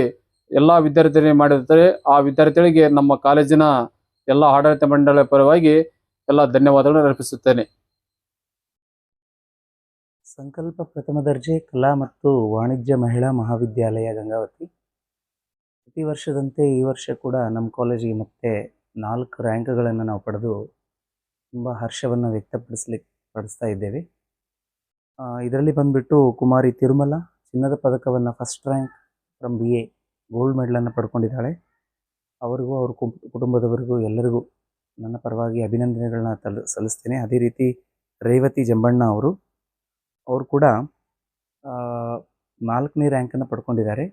ಎಲ್ಲ ವಿದ್ಯಾರ್ಥಿಗಳು ಮಾಡಿರುತ್ತಾರೆ. ಆ ವಿದ್ಯಾರ್ಥಿಗಳಿಗೆ ನಮ್ಮ ಕಾಲೇಜಿನ ಎಲ್ಲ ಆಡಳಿತ ಮಂಡಳಿಯ ಪರವಾಗಿ ಎಲ್ಲ ಧನ್ಯವಾದಗಳನ್ನು ಅರ್ಪಿಸುತ್ತೇನೆ. ಸಂಕಲ್ಪ ಪ್ರಥಮ ದರ್ಜೆ ಕಲಾ ಮತ್ತು ವಾಣಿಜ್ಯ ಮಹಿಳಾ ಮಹಾವಿದ್ಯಾಲಯ ಗಂಗಾವತಿ ಪ್ರತಿ ವರ್ಷದಂತೆ ಈ ವರ್ಷ ಕೂಡ ನಮ್ಮ ಕಾಲೇಜಿಗೆ ಮತ್ತೆ 4 ರ್ಯಾಂಕ್ಗಳನ್ನು ನಾವು ಪಡೆದು ತುಂಬ ಹರ್ಷವನ್ನು ವ್ಯಕ್ತಪಡಿಸ್ತಾ ಇದ್ದೇವೆ. ಇದರಲ್ಲಿ ಬಂದುಬಿಟ್ಟು ಕುಮಾರಿ ತಿರುಮಲ ಚಿನ್ನದ ಪದಕವನ್ನು first rank from BA gold ಮೆಡಲನ್ನು ಪಡ್ಕೊಂಡಿದ್ದಾಳೆ. ಅವರಿಗೂ ಅವ್ರ ಕುಟುಂಬದವರಿಗೂ ಎಲ್ಲರಿಗೂ ನನ್ನ ಪರವಾಗಿ ಅಭಿನಂದನೆಗಳನ್ನ ಸಲ್ಲಿಸ್ತೇನೆ. ಅದೇ ರೀತಿ ರೇವತಿ ಜಂಬಣ್ಣ ಅವರು ಕೂಡ 4ನೇ ರ್ಯಾಂಕನ್ನು ಪಡ್ಕೊಂಡಿದ್ದಾರೆ.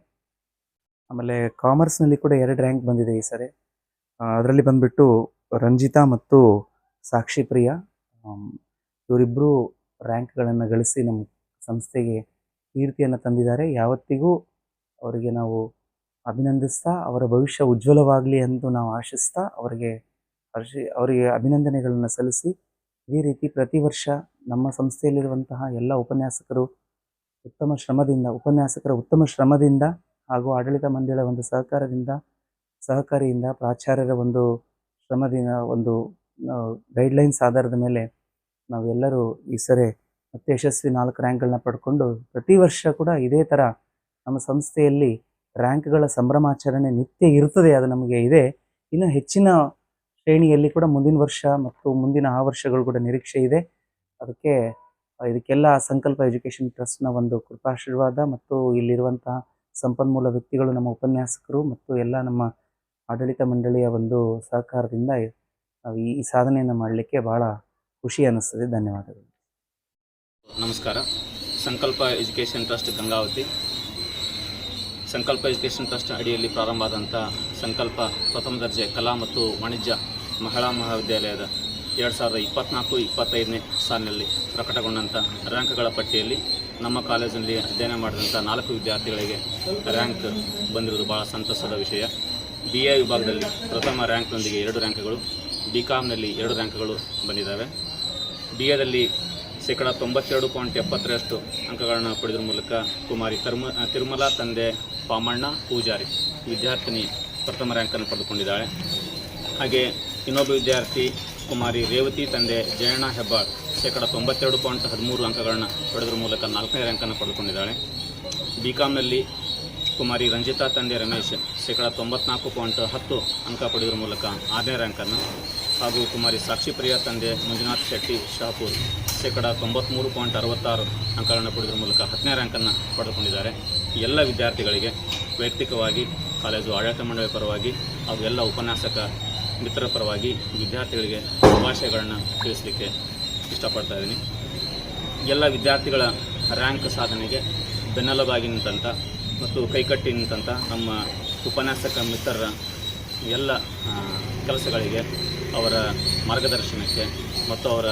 ಆಮೇಲೆ ಕಾಮರ್ಸ್ನಲ್ಲಿ ಕೂಡ 2 ರ್ಯಾಂಕ್ ಬಂದಿದೆ ಈ ಸರಿ. ಅದರಲ್ಲಿ ಬಂದುಬಿಟ್ಟು ರಂಜಿತಾ ಮತ್ತು ಸಾಕ್ಷಿ ಪ್ರಿಯಾ ಇವರಿಬ್ಬರು ರ್ಯಾಂಕ್ಗಳನ್ನು ಗಳಿಸಿ ನಮ್ಮ ಸಂಸ್ಥೆಗೆ ಕೀರ್ತಿಯನ್ನು ತಂದಿದ್ದಾರೆ. ಯಾವತ್ತಿಗೂ ಅವರಿಗೆ ನಾವು ಅಭಿನಂದಿಸ್ತಾ ಅವರ ಭವಿಷ್ಯ ಉಜ್ವಲವಾಗಲಿ ಎಂದು ನಾವು ಆಶಿಸ್ತಾ ಅವರಿಗೆ ಅಭಿನಂದನೆಗಳನ್ನು ಸಲ್ಲಿಸಿ, ಇದೇ ರೀತಿ ಪ್ರತಿ ವರ್ಷ ನಮ್ಮ ಸಂಸ್ಥೆಯಲ್ಲಿರುವಂತಹ ಎಲ್ಲ ಉಪನ್ಯಾಸಕರ ಉತ್ತಮ ಶ್ರಮದಿಂದ ಹಾಗೂ ಆಡಳಿತ ಮಂಡಳಿಯ ಒಂದು ಸಹಕಾರಿಯಿಂದ ಪ್ರಾಚಾರ್ಯರ ಒಂದು ಶ್ರಮದಿಂದ ಒಂದು ಗೈಡ್ಲೈನ್ಸ್ ಆಧಾರದ ಮೇಲೆ ನಾವೆಲ್ಲರೂ ಈ ಸರಿ ಮತ್ತೆ ಯಶಸ್ವಿ 4 ರ್ಯಾಂಕ್ಗಳನ್ನ ಪಡ್ಕೊಂಡು ಪ್ರತಿ ವರ್ಷ ಕೂಡ ಇದೇ ಥರ ನಮ್ಮ ಸಂಸ್ಥೆಯಲ್ಲಿ ರ್ಯಾಂಕ್ಗಳ ಸಂಭ್ರಮಾಚರಣೆ ನಿತ್ಯ ಇರ್ತದೆ. ಅದು ನಮಗೆ ಇದೆ. ಇನ್ನು ಹೆಚ್ಚಿನ ಶ್ರೇಣಿಯಲ್ಲಿ ಕೂಡ ಮುಂದಿನ ವರ್ಷ ಮತ್ತು ಮುಂದಿನ ಆ ವರ್ಷಗಳು ಕೂಡ ನಿರೀಕ್ಷೆ ಇದೆ. ಇದಕ್ಕೆಲ್ಲ ಸಂಕಲ್ಪ ಎಜುಕೇಷನ್ ಟ್ರಸ್ಟ್ನ ಒಂದು ಕೃಪಾಶೀರ್ವಾದ ಮತ್ತು ಇಲ್ಲಿರುವಂತಹ ಸಂಪನ್ಮೂಲ ವ್ಯಕ್ತಿಗಳು, ನಮ್ಮ ಉಪನ್ಯಾಸಕರು ಮತ್ತು ಎಲ್ಲ ನಮ್ಮ ಆಡಳಿತ ಮಂಡಳಿಯ ಒಂದು ಸಹಕಾರದಿಂದ ನಾವು ಈ ಸಾಧನೆಯನ್ನು ಮಾಡಲಿಕ್ಕೆ ಬಹಳ ಖುಷಿ ಅನ್ನಿಸ್ತದೆ. ಧನ್ಯವಾದಗಳು. ನಮಸ್ಕಾರ. ಸಂಕಲ್ಪ ಎಜುಕೇಷನ್ ಟ್ರಸ್ಟ್ ಗಂಗಾವತಿ, ಸಂಕಲ್ಪ ಎಜುಕೇಷನ್ ಟ್ರಸ್ಟ್ ಅಡಿಯಲ್ಲಿ ಪ್ರಾರಂಭ ಆದಂಥ ಸಂಕಲ್ಪ ಪ್ರಥಮ ದರ್ಜೆ ಕಲಾ ಮತ್ತು ವಾಣಿಜ್ಯ ಮಹಿಳಾ ಮಹಾವಿದ್ಯಾಲಯದ 2024-25ನೇ ಸಾಲಿನಲ್ಲಿ ಪ್ರಕಟಗೊಂಡಂಥ ರ್ಯಾಂಕ್ಗಳ ಪಟ್ಟಿಯಲ್ಲಿ ನಮ್ಮ ಕಾಲೇಜಿನಲ್ಲಿ ಅಧ್ಯಯನ ಮಾಡಿದಂಥ 4 ವಿದ್ಯಾರ್ಥಿಗಳಿಗೆ ರ್ಯಾಂಕ್ ಬಂದಿರುವುದು ಭಾಳ ಸಂತಸದ ವಿಷಯ. BA ವಿಭಾಗದಲ್ಲಿ ಪ್ರಥಮ ರ್ಯಾಂಕ್ನೊಂದಿಗೆ 2 ರ್ಯಾಂಕ್ಗಳು, BComನಲ್ಲಿ 2 ರ್ಯಾಂಕ್ಗಳು ಬಂದಿದ್ದಾವೆ. BAದಲ್ಲಿ 92.70% ಅಂಕಗಳನ್ನು ಪಡೆಯುವ ಮೂಲಕ ಕುಮಾರಿ ತಿರುಮಲ ತಂದೆ ಪಾಮಣ್ಣ ಪೂಜಾರಿ ವಿದ್ಯಾರ್ಥಿನಿ ಪ್ರಥಮ ರ್ಯಾಂಕನ್ನು ಪಡೆದುಕೊಂಡಿದ್ದಾಳೆ. ಹಾಗೆ ಇನ್ನೊಬ್ಬ ವಿದ್ಯಾರ್ಥಿ ಕುಮಾರಿ ರೇವತಿ ತಂದೆ ಜಯಣ್ಣ ಹೆಬ್ಬಾಳ್ 92.13 ಅಂಕಗಳನ್ನು ಪಡೆದ್ರ ಮೂಲಕ 4ನೇ ರ್ಯಾಂಕನ್ನು ಪಡೆದುಕೊಂಡಿದ್ದಾಳೆ. BComನಲ್ಲಿ ಕುಮಾರಿ ರಂಜಿತಾ ತಂದೆ ರಮೇಶ್ 94.10 ಅಂಕ ಪಡೆಯುವ ಮೂಲಕ 6ನೇ ರ್ಯಾಂಕನ್ನು, ಹಾಗೂ ಕುಮಾರಿ ಸಾಕ್ಷಿ ಪ್ರಿಯಾ ತಂದೆ ಮಂಜುನಾಥ್ ಶೆಟ್ಟಿ ಶಾಪೂರ್ 93.66 ಅಂಕಗಳನ್ನು ಪಡೆಯುವ ಮೂಲಕ 10ನೇ ರ್ಯಾಂಕನ್ನು ಪಡೆದುಕೊಂಡಿದ್ದಾರೆ. ಎಲ್ಲ ವಿದ್ಯಾರ್ಥಿಗಳಿಗೆ ವೈಯಕ್ತಿಕವಾಗಿ ಕಾಲೇಜು ಆಡಳಿತ ಮಂಡಳಿಯ ಪರವಾಗಿ ಹಾಗೂ ಎಲ್ಲ ಉಪನ್ಯಾಸಕ ಮಿತ್ರರ ಪರವಾಗಿ ವಿದ್ಯಾರ್ಥಿಗಳಿಗೆ ಶುಭಾಶಯಗಳನ್ನು ತಿಳಿಸಲಿಕ್ಕೆ ಇಷ್ಟಪಡ್ತಾ ಇದ್ದೀನಿ. ಎಲ್ಲ ವಿದ್ಯಾರ್ಥಿಗಳ ರ್ಯಾಂಕ್ ಸಾಧನೆಗೆ ಬೆನ್ನೆಲುಬಾಗಿ ನಿಂತಂಥ ಮತ್ತು ಕೈಕಟ್ಟಿ ನಿಂತಂಥ ನಮ್ಮ ಉಪನ್ಯಾಸಕ ಮಿತ್ರರ ಎಲ್ಲ ಕೆಲಸಗಳಿಗೆ, ಅವರ ಮಾರ್ಗದರ್ಶನಕ್ಕೆ ಮತ್ತು ಅವರ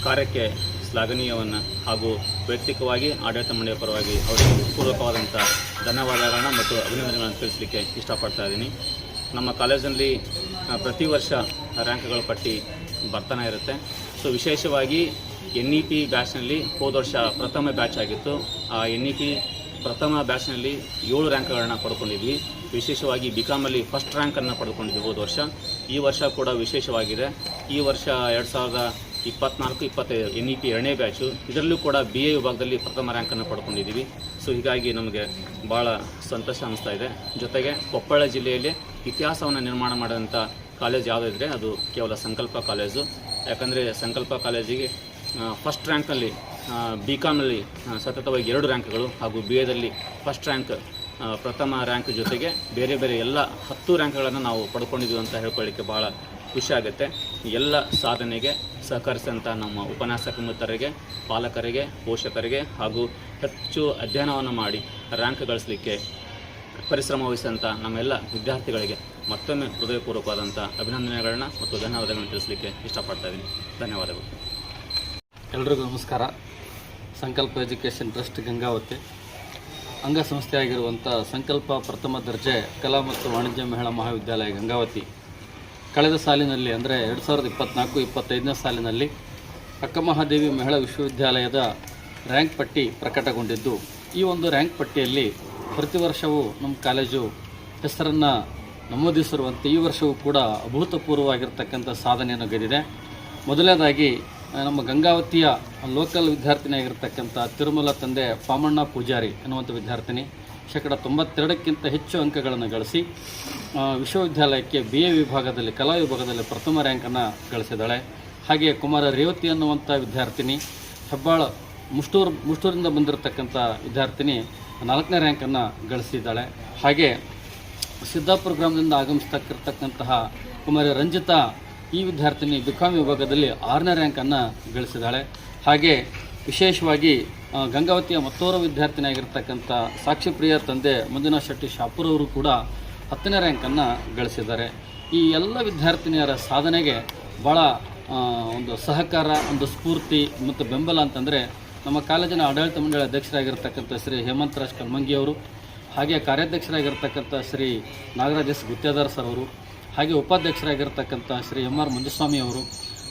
ಕಾರ್ಯಕ್ಕೆ ಶ್ಲಾಘನೀಯವನ್ನು ಹಾಗೂ ವೈಯಕ್ತಿಕವಾಗಿ ಆಡಳಿತ ಮಂಡಳಿಯ ಪರವಾಗಿ ಅವರಿಗೆ ಪೂರ್ವಕವಾದಂಥ ಧನ್ಯವಾದಗಳನ್ನು ಮತ್ತು ಅಭಿನಂದನೆಗಳನ್ನು ತಿಳಿಸಲಿಕ್ಕೆ ಇಷ್ಟಪಡ್ತಾ ಇದ್ದೀನಿ. ನಮ್ಮ ಕಾಲೇಜಿನಲ್ಲಿ ಪ್ರತಿ ವರ್ಷ ರ್ಯಾಂಕ್ಗಳ ಪಟ್ಟಿ ಬರ್ತಾನೆ ಇರುತ್ತೆ. ಸೊ ವಿಶೇಷವಾಗಿ NEP ಬ್ಯಾಚ್ನಲ್ಲಿ ಹೋದ ವರ್ಷ ಪ್ರಥಮ ಬ್ಯಾಚ್ ಆಗಿತ್ತು. ಆ NEP ಪ್ರಥಮ ಬ್ಯಾಚ್ನಲ್ಲಿ 7 ರ್ಯಾಂಕ್ಗಳನ್ನ ಪಡ್ಕೊಂಡಿದ್ವಿ. ವಿಶೇಷವಾಗಿ BComನಲ್ಲಿ ಫಸ್ಟ್ ರ್ಯಾಂಕನ್ನು ಪಡೆದುಕೊಂಡಿದ್ವಿ ಹೋದ ವರ್ಷ. ಈ ವರ್ಷ ಕೂಡ ವಿಶೇಷವಾಗಿದೆ. ಈ ವರ್ಷ 2024-25 NEP 2ನೇ ಬ್ಯಾಚು. ಇದರಲ್ಲೂ ಕೂಡ BA ವಿಭಾಗದಲ್ಲಿ ಪ್ರಥಮ ರ್ಯಾಂಕನ್ನು ಪಡ್ಕೊಂಡಿದ್ದೀವಿ. ಸೊ ಹೀಗಾಗಿ ನಮಗೆ ಭಾಳ ಸಂತೋಷ ಅನ್ನಿಸ್ತಾ ಇದೆ. ಜೊತೆಗೆ ಕೊಪ್ಪಳ ಜಿಲ್ಲೆಯಲ್ಲಿ ಇತಿಹಾಸವನ್ನು ನಿರ್ಮಾಣ ಮಾಡಿದಂಥ ಕಾಲೇಜ್ ಯಾವುದಿದ್ರೆ ಅದು ಕೇವಲ ಸಂಕಲ್ಪ ಕಾಲೇಜು. ಯಾಕಂದರೆ ಸಂಕಲ್ಪ ಕಾಲೇಜಿಗೆ ಫಸ್ಟ್ ರ್ಯಾಂಕ್ನಲ್ಲಿ BComನಲ್ಲಿ ಸತತವಾಗಿ 2 ರ್ಯಾಂಕ್ಗಳು ಹಾಗೂ BAದಲ್ಲಿ ಫಸ್ಟ್ ರ್ಯಾಂಕ್ ಪ್ರಥಮ ರ್ಯಾಂಕ್ ಜೊತೆಗೆ ಬೇರೆ ಬೇರೆ ಎಲ್ಲ 10 ರ್ಯಾಂಕ್ಗಳನ್ನು ನಾವು ಪಡ್ಕೊಂಡಿದ್ದೀವಿ ಅಂತ ಹೇಳ್ಕೊಳ್ಳಿಕ್ಕೆ ಭಾಳ ಖುಷಿ ಆಗುತ್ತೆ. ಎಲ್ಲ ಸಾಧನೆಗೆ ಸಹಕರಿಸಿದಂಥ ನಮ್ಮ ಉಪನ್ಯಾಸಕ ಮಿತ್ರರಿಗೆ, ಪಾಲಕರಿಗೆ, ಪೋಷಕರಿಗೆ ಹಾಗೂ ಹೆಚ್ಚು ಅಧ್ಯಯನವನ್ನು ಮಾಡಿ ರ್ಯಾಂಕ್ ಗಳಿಸಲಿಕ್ಕೆ ಪರಿಶ್ರಮ ವಹಿಸಿದಂಥ ನಮ್ಮೆಲ್ಲ ವಿದ್ಯಾರ್ಥಿಗಳಿಗೆ ಮತ್ತೊಮ್ಮೆ ಹೃದಯಪೂರ್ವಕವಾದಂಥ ಅಭಿನಂದನೆಗಳನ್ನ ಮತ್ತು ಧನ್ಯವಾದಗಳನ್ನು ತಿಳಿಸಲಿಕ್ಕೆ ಇಷ್ಟಪಡ್ತಾ ಇದ್ದೀನಿ. ಧನ್ಯವಾದಗಳು. ಎಲ್ರಿಗೂ ನಮಸ್ಕಾರ. ಸಂಕಲ್ಪ ಎಜುಕೇಷನ್ ಟ್ರಸ್ಟ್ ಗಂಗಾವತಿ ಅಂಗಸಂಸ್ಥೆಯಾಗಿರುವಂಥ ಸಂಕಲ್ಪ ಪ್ರಥಮ ದರ್ಜೆ ಕಲಾ ಮತ್ತು ವಾಣಿಜ್ಯ ಮಹಿಳಾ ಮಹಾವಿದ್ಯಾಲಯ ಗಂಗಾವತಿ ಕಳೆದ ಸಾಲಿನಲ್ಲಿ ಅಂದರೆ 2024-25ನೇ ಸಾಲಿನಲ್ಲಿ ಅಕ್ಕಮಹಾದೇವಿ ಮಹಿಳಾ ವಿಶ್ವವಿದ್ಯಾಲಯದ ರ್ಯಾಂಕ್ ಪಟ್ಟಿ ಪ್ರಕಟಗೊಂಡಿದ್ದು, ಈ ಒಂದು ರ್ಯಾಂಕ್ ಪಟ್ಟಿಯಲ್ಲಿ ಪ್ರತಿ ವರ್ಷವೂ ನಮ್ಮ ಕಾಲೇಜು ಹೆಸರನ್ನು ನಮೂದಿಸಿರುವಂತೆ ಈ ವರ್ಷವೂ ಕೂಡ ಅಭೂತಪೂರ್ವವಾಗಿರ್ತಕ್ಕಂಥ ಸಾಧನೆಯನ್ನು ಗೆದ್ದಿದೆ. ಮೊದಲನೇದಾಗಿ ನಮ್ಮ ಗಂಗಾವತಿಯ ಲೋಕಲ್ ವಿದ್ಯಾರ್ಥಿನಿಯಾಗಿರ್ತಕ್ಕಂಥ ತಿರುಮಲ ತಂದೆ ಪಾಮಣ್ಣ ಪೂಜಾರಿ ಎನ್ನುವಂಥ ವಿದ್ಯಾರ್ಥಿನಿ 92%ಕ್ಕಿಂತ ಹೆಚ್ಚು ಅಂಕಗಳನ್ನು ಗಳಿಸಿ ವಿಶ್ವವಿದ್ಯಾಲಯಕ್ಕೆ BA ವಿಭಾಗದಲ್ಲಿ ಕಲಾ ವಿಭಾಗದಲ್ಲಿ ಪ್ರಥಮ ರ್ಯಾಂಕನ್ನು ಗಳಿಸಿದ್ದಾಳೆ. ಹಾಗೆಯೇ ಕುಮಾರ ರೇವತಿ ಅನ್ನುವಂಥ ವಿದ್ಯಾರ್ಥಿನಿ ಹೆಬ್ಬಾಳ ಮುಷ್ಟೂರಿಂದ ಬಂದಿರತಕ್ಕಂಥ ವಿದ್ಯಾರ್ಥಿನಿ 4ನೇ ರ್ಯಾಂಕನ್ನು ಗಳಿಸಿದ್ದಾಳೆ. ಹಾಗೆ ಸಿದ್ದಾಪುರ ಗ್ರಾಮದಿಂದ ಆಗಮಿಸ್ತಕ್ಕಿರ್ತಕ್ಕಂತಹ ಕುಮಾರಿ ರಂಜಿತಾ ಈ ವಿದ್ಯಾರ್ಥಿನಿ BCom ವಿಭಾಗದಲ್ಲಿ 6ನೇ ರ್ಯಾಂಕನ್ನು ಗಳಿಸಿದ್ದಾಳೆ. ಹಾಗೆ ವಿಶೇಷವಾಗಿ ಗಂಗಾವತಿಯ ಮತ್ತೋರ್ವ ವಿದ್ಯಾರ್ಥಿನಿಯಾಗಿರ್ತಕ್ಕಂಥ ಸಾಕ್ಷಿಪ್ರಿಯ ತಂದೆ ಮಂಜುನಾಥ್ ಶೆಟ್ಟಿ ಶಾಪುರ್ ಅವರು ಕೂಡ 10ನೇ ರ್ಯಾಂಕನ್ನು ಗಳಿಸಿದ್ದಾರೆ. ಈ ಎಲ್ಲ ವಿದ್ಯಾರ್ಥಿನಿಯರ ಸಾಧನೆಗೆ ಭಾಳ ಒಂದು ಸಹಕಾರ, ಒಂದು ಸ್ಫೂರ್ತಿ ಮತ್ತು ಬೆಂಬಲ ಅಂತಂದರೆ ನಮ್ಮ ಕಾಲೇಜಿನ ಆಡಳಿತ ಮಂಡಳಿ ಅಧ್ಯಕ್ಷರಾಗಿರ್ತಕ್ಕಂಥ ಶ್ರೀ ಹೇಮಂತರಾಜ್ ಕಲ್ಮಂಗಿಯವರು, ಹಾಗೆ ಕಾರ್ಯಾಧ್ಯಕ್ಷರಾಗಿರ್ತಕ್ಕಂಥ ಶ್ರೀ ನಾಗರಾಜ್ ಎಸ್ ಗುತ್ತೇದಾರ್ ಸರ್ ಅವರು, ಹಾಗೆ ಉಪಾಧ್ಯಕ್ಷರಾಗಿರ್ತಕ್ಕಂಥ ಶ್ರೀ MR ಮಂಜುಸ್ವಾಮಿ ಅವರು,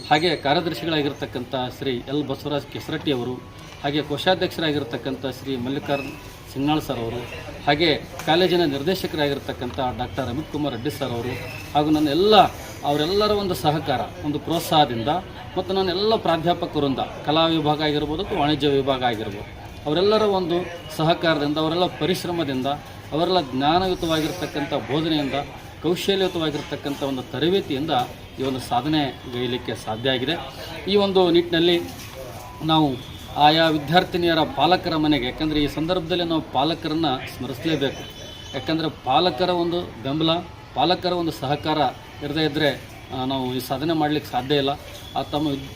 ಹಾಗೆ ಕಾರ್ಯದರ್ಶಿಗಳಾಗಿರ್ತಕ್ಕಂಥ ಶ್ರೀ L ಬಸವರಾಜ್ ಕೆಸರಟ್ಟಿ ಅವರು, ಹಾಗೆ ಕೋಶಾಧ್ಯಕ್ಷರಾಗಿರ್ತಕ್ಕಂಥ ಶ್ರೀ ಮಲ್ಲಿಕಾರ್ಜುನ್ ಸಿಂಗ್ನಾಳ್ ಸರ್ ಅವರು, ಹಾಗೆ ಕಾಲೇಜಿನ ನಿರ್ದೇಶಕರಾಗಿರ್ತಕ್ಕಂಥ ಡಾಕ್ಟರ್ ಅಮಿತ್ ಕುಮಾರ್ ರೆಡ್ಡಿ ಸರ್ ಅವರು, ಹಾಗೂ ಅವರೆಲ್ಲರ ಒಂದು ಸಹಕಾರ, ಒಂದು ಪ್ರೋತ್ಸಾಹದಿಂದ ಮತ್ತು ನನ್ನೆಲ್ಲ ಪ್ರಾಧ್ಯಾಪಕರಿಂದ ಕಲಾ ವಿಭಾಗ ಆಗಿರ್ಬೋದು ಅಥವಾ ವಾಣಿಜ್ಯ ವಿಭಾಗ ಆಗಿರ್ಬೋದು ಅವರೆಲ್ಲರ ಒಂದು ಸಹಕಾರದಿಂದ, ಅವರೆಲ್ಲ ಪರಿಶ್ರಮದಿಂದ, ಅವರೆಲ್ಲ ಜ್ಞಾನಯುತವಾಗಿರ್ತಕ್ಕಂಥ ಬೋಧನೆಯಿಂದ, ಕೌಶಲ್ಯಯುತವಾಗಿರ್ತಕ್ಕಂಥ ಒಂದು ತರಬೇತಿಯಿಂದ ಈ ಒಂದು ಸಾಧನೆ ಗೈಯಲಿಕ್ಕೆ ಸಾಧ್ಯ ಆಗಿದೆ. ಈ ಒಂದು ನಿಟ್ಟಿನಲ್ಲಿ ನಾವು ಆಯಾ ವಿದ್ಯಾರ್ಥಿನಿಯರ ಪಾಲಕರ ಮನೆಗೆ, ಯಾಕಂದರೆ ಈ ಸಂದರ್ಭದಲ್ಲಿ ನಾವು ಪಾಲಕರನ್ನು ಸ್ಮರಿಸಲೇಬೇಕು. ಯಾಕಂದರೆ ಪಾಲಕರ ಒಂದು ಬೆಂಬಲ, ಪಾಲಕರ ಒಂದು ಸಹಕಾರ ಇರದೇ ಇದ್ದರೆ ನಾವು ಈ ಸಾಧನೆ ಮಾಡಲಿಕ್ಕೆ ಸಾಧ್ಯ ಇಲ್ಲ.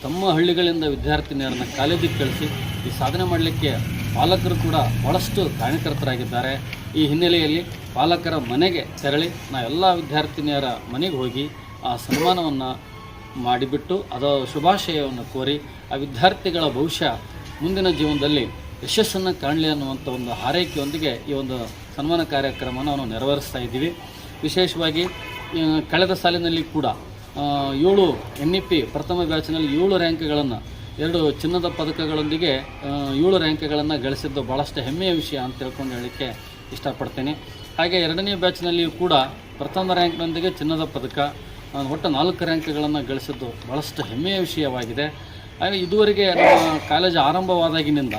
ತಮ್ಮ ಹಳ್ಳಿಗಳಿಂದ ವಿದ್ಯಾರ್ಥಿನಿಯರನ್ನು ಕಾಲೇಜಿಗೆ ಕಳಿಸಿ ಈ ಸಾಧನೆ ಮಾಡಲಿಕ್ಕೆ ಪಾಲಕರು ಕೂಡ ಭಾಳಷ್ಟು ಕಾರಣಕರ್ತರಾಗಿದ್ದಾರೆ. ಈ ಹಿನ್ನೆಲೆಯಲ್ಲಿ ಪಾಲಕರ ಮನೆಗೆ ತೆರಳಿ ನಾವೆಲ್ಲ ವಿದ್ಯಾರ್ಥಿನಿಯರ ಮನೆಗೆ ಹೋಗಿ ಆ ಸನ್ಮಾನವನ್ನು ಮಾಡಿಬಿಟ್ಟು ಅದರ ಶುಭಾಶಯವನ್ನು ಕೋರಿ ಆ ವಿದ್ಯಾರ್ಥಿಗಳ ಭವಿಷ್ಯ ಮುಂದಿನ ಜೀವನದಲ್ಲಿ ಯಶಸ್ಸನ್ನು ಕಾಣಲಿ ಅನ್ನುವಂಥ ಒಂದು ಹಾರೈಕೆಯೊಂದಿಗೆ ಈ ಒಂದು ಸನ್ಮಾನ ಕಾರ್ಯಕ್ರಮವನ್ನು ನಾವು ನೆರವೇರಿಸ್ತಾ ಇದ್ದೀವಿ. ವಿಶೇಷವಾಗಿ ಕಳೆದ ಸಾಲಿನಲ್ಲಿ ಕೂಡ 7 NEP ಪ್ರಥಮ ಬ್ಯಾಚ್ನಲ್ಲಿ 7 ರ್ಯಾಂಕ್ಗಳನ್ನು 2 ಚಿನ್ನದ ಪದಕಗಳೊಂದಿಗೆ 7 ರ್ಯಾಂಕ್ಗಳನ್ನು ಗಳಿಸಿದ್ದು ಭಾಳಷ್ಟು ಹೆಮ್ಮೆಯ ವಿಷಯ ಅಂತ ತಿಳ್ಕೊಂಡು ಹೇಳಲಿಕ್ಕೆ ಇಷ್ಟಪಡ್ತೇನೆ. ಹಾಗೆ 2ನೇ ಬ್ಯಾಚ್ನಲ್ಲಿಯೂ ಕೂಡ ಪ್ರಥಮ ರ್ಯಾಂಕ್ನೊಂದಿಗೆ ಚಿನ್ನದ ಪದಕ, ಒಟ್ಟು 4 ರ್ಯಾಂಕ್ಗಳನ್ನು ಗಳಿಸಿದ್ದು ಭಾಳಷ್ಟು ಹೆಮ್ಮೆಯ ವಿಷಯವಾಗಿದೆ. ಹಾಗೆ ಇದುವರೆಗೆ ನಮ್ಮ ಕಾಲೇಜು ಆರಂಭವಾದಾಗಿನಿಂದ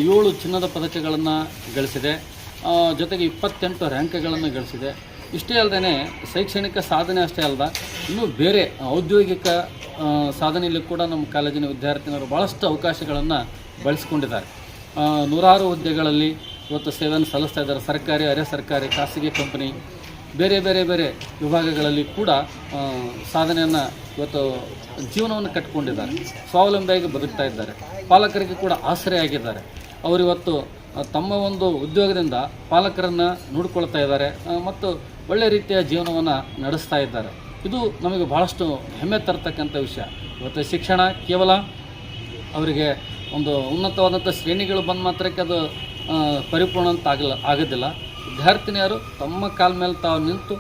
7 ಚಿನ್ನದ ಪದಕಗಳನ್ನು ಗಳಿಸಿದೆ, ಜೊತೆಗೆ 28 ರ್ಯಾಂಕ್ಗಳನ್ನು ಗಳಿಸಿದೆ. ಇಷ್ಟೇ ಅಲ್ಲದೆ ಶೈಕ್ಷಣಿಕ ಸಾಧನೆ ಅಷ್ಟೇ ಅಲ್ಲದ ಇನ್ನೂ ಬೇರೆ ಔದ್ಯೋಗಿಕ ಸಾಧನೆಯಲ್ಲಿ ಕೂಡ ನಮ್ಮ ಕಾಲೇಜಿನ ವಿದ್ಯಾರ್ಥಿನಿಯರು ಭಾಳಷ್ಟು ಅವಕಾಶಗಳನ್ನು ಬಳಸಿಕೊಂಡಿದ್ದಾರೆ. 100 ಹುದ್ದೆಗಳಲ್ಲಿ ಇವತ್ತು ಸೇವೆಯನ್ನು ಸಲ್ಲಿಸ್ತಾ ಇದ್ದಾರೆ. ಸರ್ಕಾರಿ, ಅರೆ ಸರ್ಕಾರಿ, ಖಾಸಗಿ ಕಂಪನಿ, ಬೇರೆ ಬೇರೆ ಬೇರೆ ವಿಭಾಗಗಳಲ್ಲಿ ಕೂಡ ಸಾಧನೆಯನ್ನು ಇವತ್ತು ಜೀವನವನ್ನು ಕಟ್ಟಿಕೊಂಡಿದ್ದಾರೆ, ಸ್ವಾವಲಂಬಿಯಾಗಿ ಬದುಕ್ತಾ ಇದ್ದಾರೆ. ಪಾಲಕರಿಗೆ ಕೂಡ ಆಸರೆಯಾಗಿದ್ದಾರೆ. ಅವರಿವತ್ತು ತಮ್ಮ ಒಂದು ಉದ್ಯೋಗದಿಂದ ಪಾಲಕರನ್ನು ನೋಡಿಕೊಳ್ತಾ ಇದ್ದಾರೆ ಮತ್ತು ಒಳ್ಳೆಯ ರೀತಿಯ ಜೀವನವನ್ನು ನಡೆಸ್ತಾ ಇದ್ದಾರೆ. ಇದು ನಮಗೆ ಭಾಳಷ್ಟು ಹೆಮ್ಮೆ ತರತಕ್ಕಂಥ ವಿಷಯ. ಇವತ್ತು ಶಿಕ್ಷಣ ಕೇವಲ ಅವರಿಗೆ ಒಂದು ಉನ್ನತವಾದಂಥ ಶ್ರೇಣಿಗಳು ಬಂದ ಮಾತ್ರಕ್ಕೆ ಅದು ಪರಿಪೂರ್ಣ ಅಂತ ಆಗೋದಿಲ್ಲ. ವಿದ್ಯಾರ್ಥಿನಿಯರು ತಮ್ಮ ಕಾಲ ಮೇಲೆ ತಾವು ನಿಂತು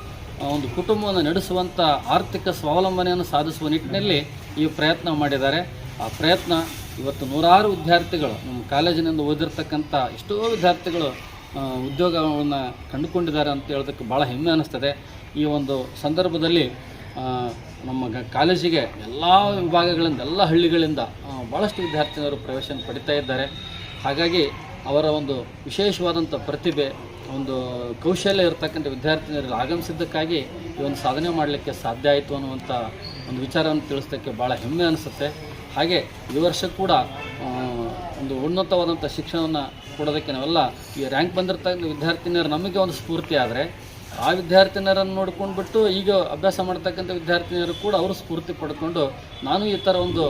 ಒಂದು ಕುಟುಂಬವನ್ನು ನಡೆಸುವಂಥ ಆರ್ಥಿಕ ಸ್ವಾವಲಂಬನೆಯನ್ನು ಸಾಧಿಸುವ ನಿಟ್ಟಿನಲ್ಲಿ ಈ ಪ್ರಯತ್ನ ಮಾಡಿದ್ದಾರೆ. ಆ ಪ್ರಯತ್ನ ಇವತ್ತು 100 ವಿದ್ಯಾರ್ಥಿಗಳು ನಮ್ಮ ಕಾಲೇಜಿನಿಂದ ಓದಿರ್ತಕ್ಕಂಥ ಎಷ್ಟೋ ವಿದ್ಯಾರ್ಥಿಗಳು ಉದ್ಯೋಗವನ್ನು ಕಂಡುಕೊಂಡಿದ್ದಾರೆ ಅಂತ ಹೇಳೋದಕ್ಕೆ ಭಾಳ ಹೆಮ್ಮೆ ಅನ್ನಿಸ್ತದೆ. ಈ ಒಂದು ಸಂದರ್ಭದಲ್ಲಿ ನಮ್ಮ ಕಾಲೇಜಿಗೆ ಎಲ್ಲ ವಿಭಾಗಗಳಿಂದ, ಎಲ್ಲ ಹಳ್ಳಿಗಳಿಂದ ಭಾಳಷ್ಟು ವಿದ್ಯಾರ್ಥಿನಿಯರು ಪ್ರವೇಶವನ್ನು ಪಡಿತಾ ಇದ್ದಾರೆ. ಹಾಗಾಗಿ ಅವರ ಒಂದು ವಿಶೇಷವಾದಂಥ ಪ್ರತಿಭೆ, ಒಂದು ಕೌಶಲ್ಯ ಇರತಕ್ಕಂಥ ವಿದ್ಯಾರ್ಥಿನಿಯರು ಆಗಮಿಸಿದ್ದಕ್ಕಾಗಿ ಈ ಒಂದು ಸಾಧನೆ ಮಾಡಲಿಕ್ಕೆ ಸಾಧ್ಯ ಆಯಿತು ಅನ್ನುವಂಥ ಒಂದು ವಿಚಾರವನ್ನು ತಿಳಿಸೋದಕ್ಕೆ ಭಾಳ ಹೆಮ್ಮೆ ಅನಿಸುತ್ತೆ. ಹಾಗೆ ಈ ವರ್ಷ ಕೂಡ ಒಂದು ಉನ್ನತವಾದಂಥ ಶಿಕ್ಷಣವನ್ನು ಕೊಡೋದಕ್ಕೆ ನಾವೆಲ್ಲ ಈ ರ್ಯಾಂಕ್ ಬಂದಿರ್ತಕ್ಕಂಥ ವಿದ್ಯಾರ್ಥಿನಿಯರು ನಮಗೆ ಒಂದು ಸ್ಫೂರ್ತಿ ಆದರೆ ಆ ವಿದ್ಯಾರ್ಥಿನಿಯರನ್ನು ನೋಡ್ಕೊಂಡ್ಬಿಟ್ಟು ಈಗ ಅಭ್ಯಾಸ ಮಾಡ್ತಕ್ಕಂಥ ವಿದ್ಯಾರ್ಥಿನಿಯರು ಕೂಡ ಅವರು ಸ್ಫೂರ್ತಿ ಪಡ್ಕೊಂಡು ನಾನು ಈ ಥರ ಒಂದು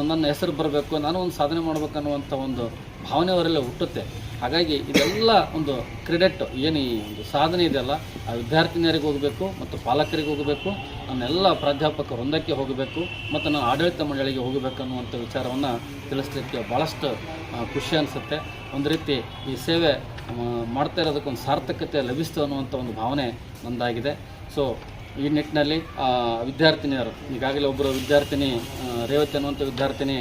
ನನ್ನ ಹೆಸರು ಬರಬೇಕು, ನಾನು ಒಂದು ಸಾಧನೆ ಮಾಡಬೇಕನ್ನುವಂಥ ಒಂದು ಭಾವನೆ ಅವರೆಲ್ಲ ಹುಟ್ಟುತ್ತೆ. ಹಾಗಾಗಿ ಇದೆಲ್ಲ ಒಂದು ಕ್ರೆಡಿಟ್ ಏನು ಈ ಒಂದು ಸಾಧನೆ ಇದೆಯಲ್ಲ ಆ ವಿದ್ಯಾರ್ಥಿನಿಯರಿಗೆ ಹೋಗಬೇಕು ಮತ್ತು ಪಾಲಕರಿಗೆ ಹೋಗಬೇಕು, ನನ್ನೆಲ್ಲ ಪ್ರಾಧ್ಯಾಪಕ ವೃಂದಕ್ಕೆ ಹೋಗಬೇಕು ಮತ್ತು ನನ್ನ ಆಡಳಿತ ಮಂಡಳಿಗೆ ಹೋಗಬೇಕು ಅನ್ನುವಂಥ ವಿಚಾರವನ್ನು ತಿಳಿಸ್ಲಿಕ್ಕೆ ಭಾಳಷ್ಟು ಖುಷಿ ಅನಿಸುತ್ತೆ. ಒಂದು ರೀತಿ ಈ ಸೇವೆ ಮಾಡ್ತಾ ಇರೋದಕ್ಕೊಂದು ಸಾರ್ಥಕತೆ ಲಭಿಸ್ತು ಅನ್ನುವಂಥ ಒಂದು ಭಾವನೆ ನಂದಾಗಿದೆ. ಸೊ ಈ ನಿಟ್ಟಿನಲ್ಲಿ ವಿದ್ಯಾರ್ಥಿನಿಯರು ಈಗಾಗಲೇ ಒಬ್ಬರು ವಿದ್ಯಾರ್ಥಿನಿ ರೇವತಿ ಅನ್ನುವಂಥ ವಿದ್ಯಾರ್ಥಿನಿ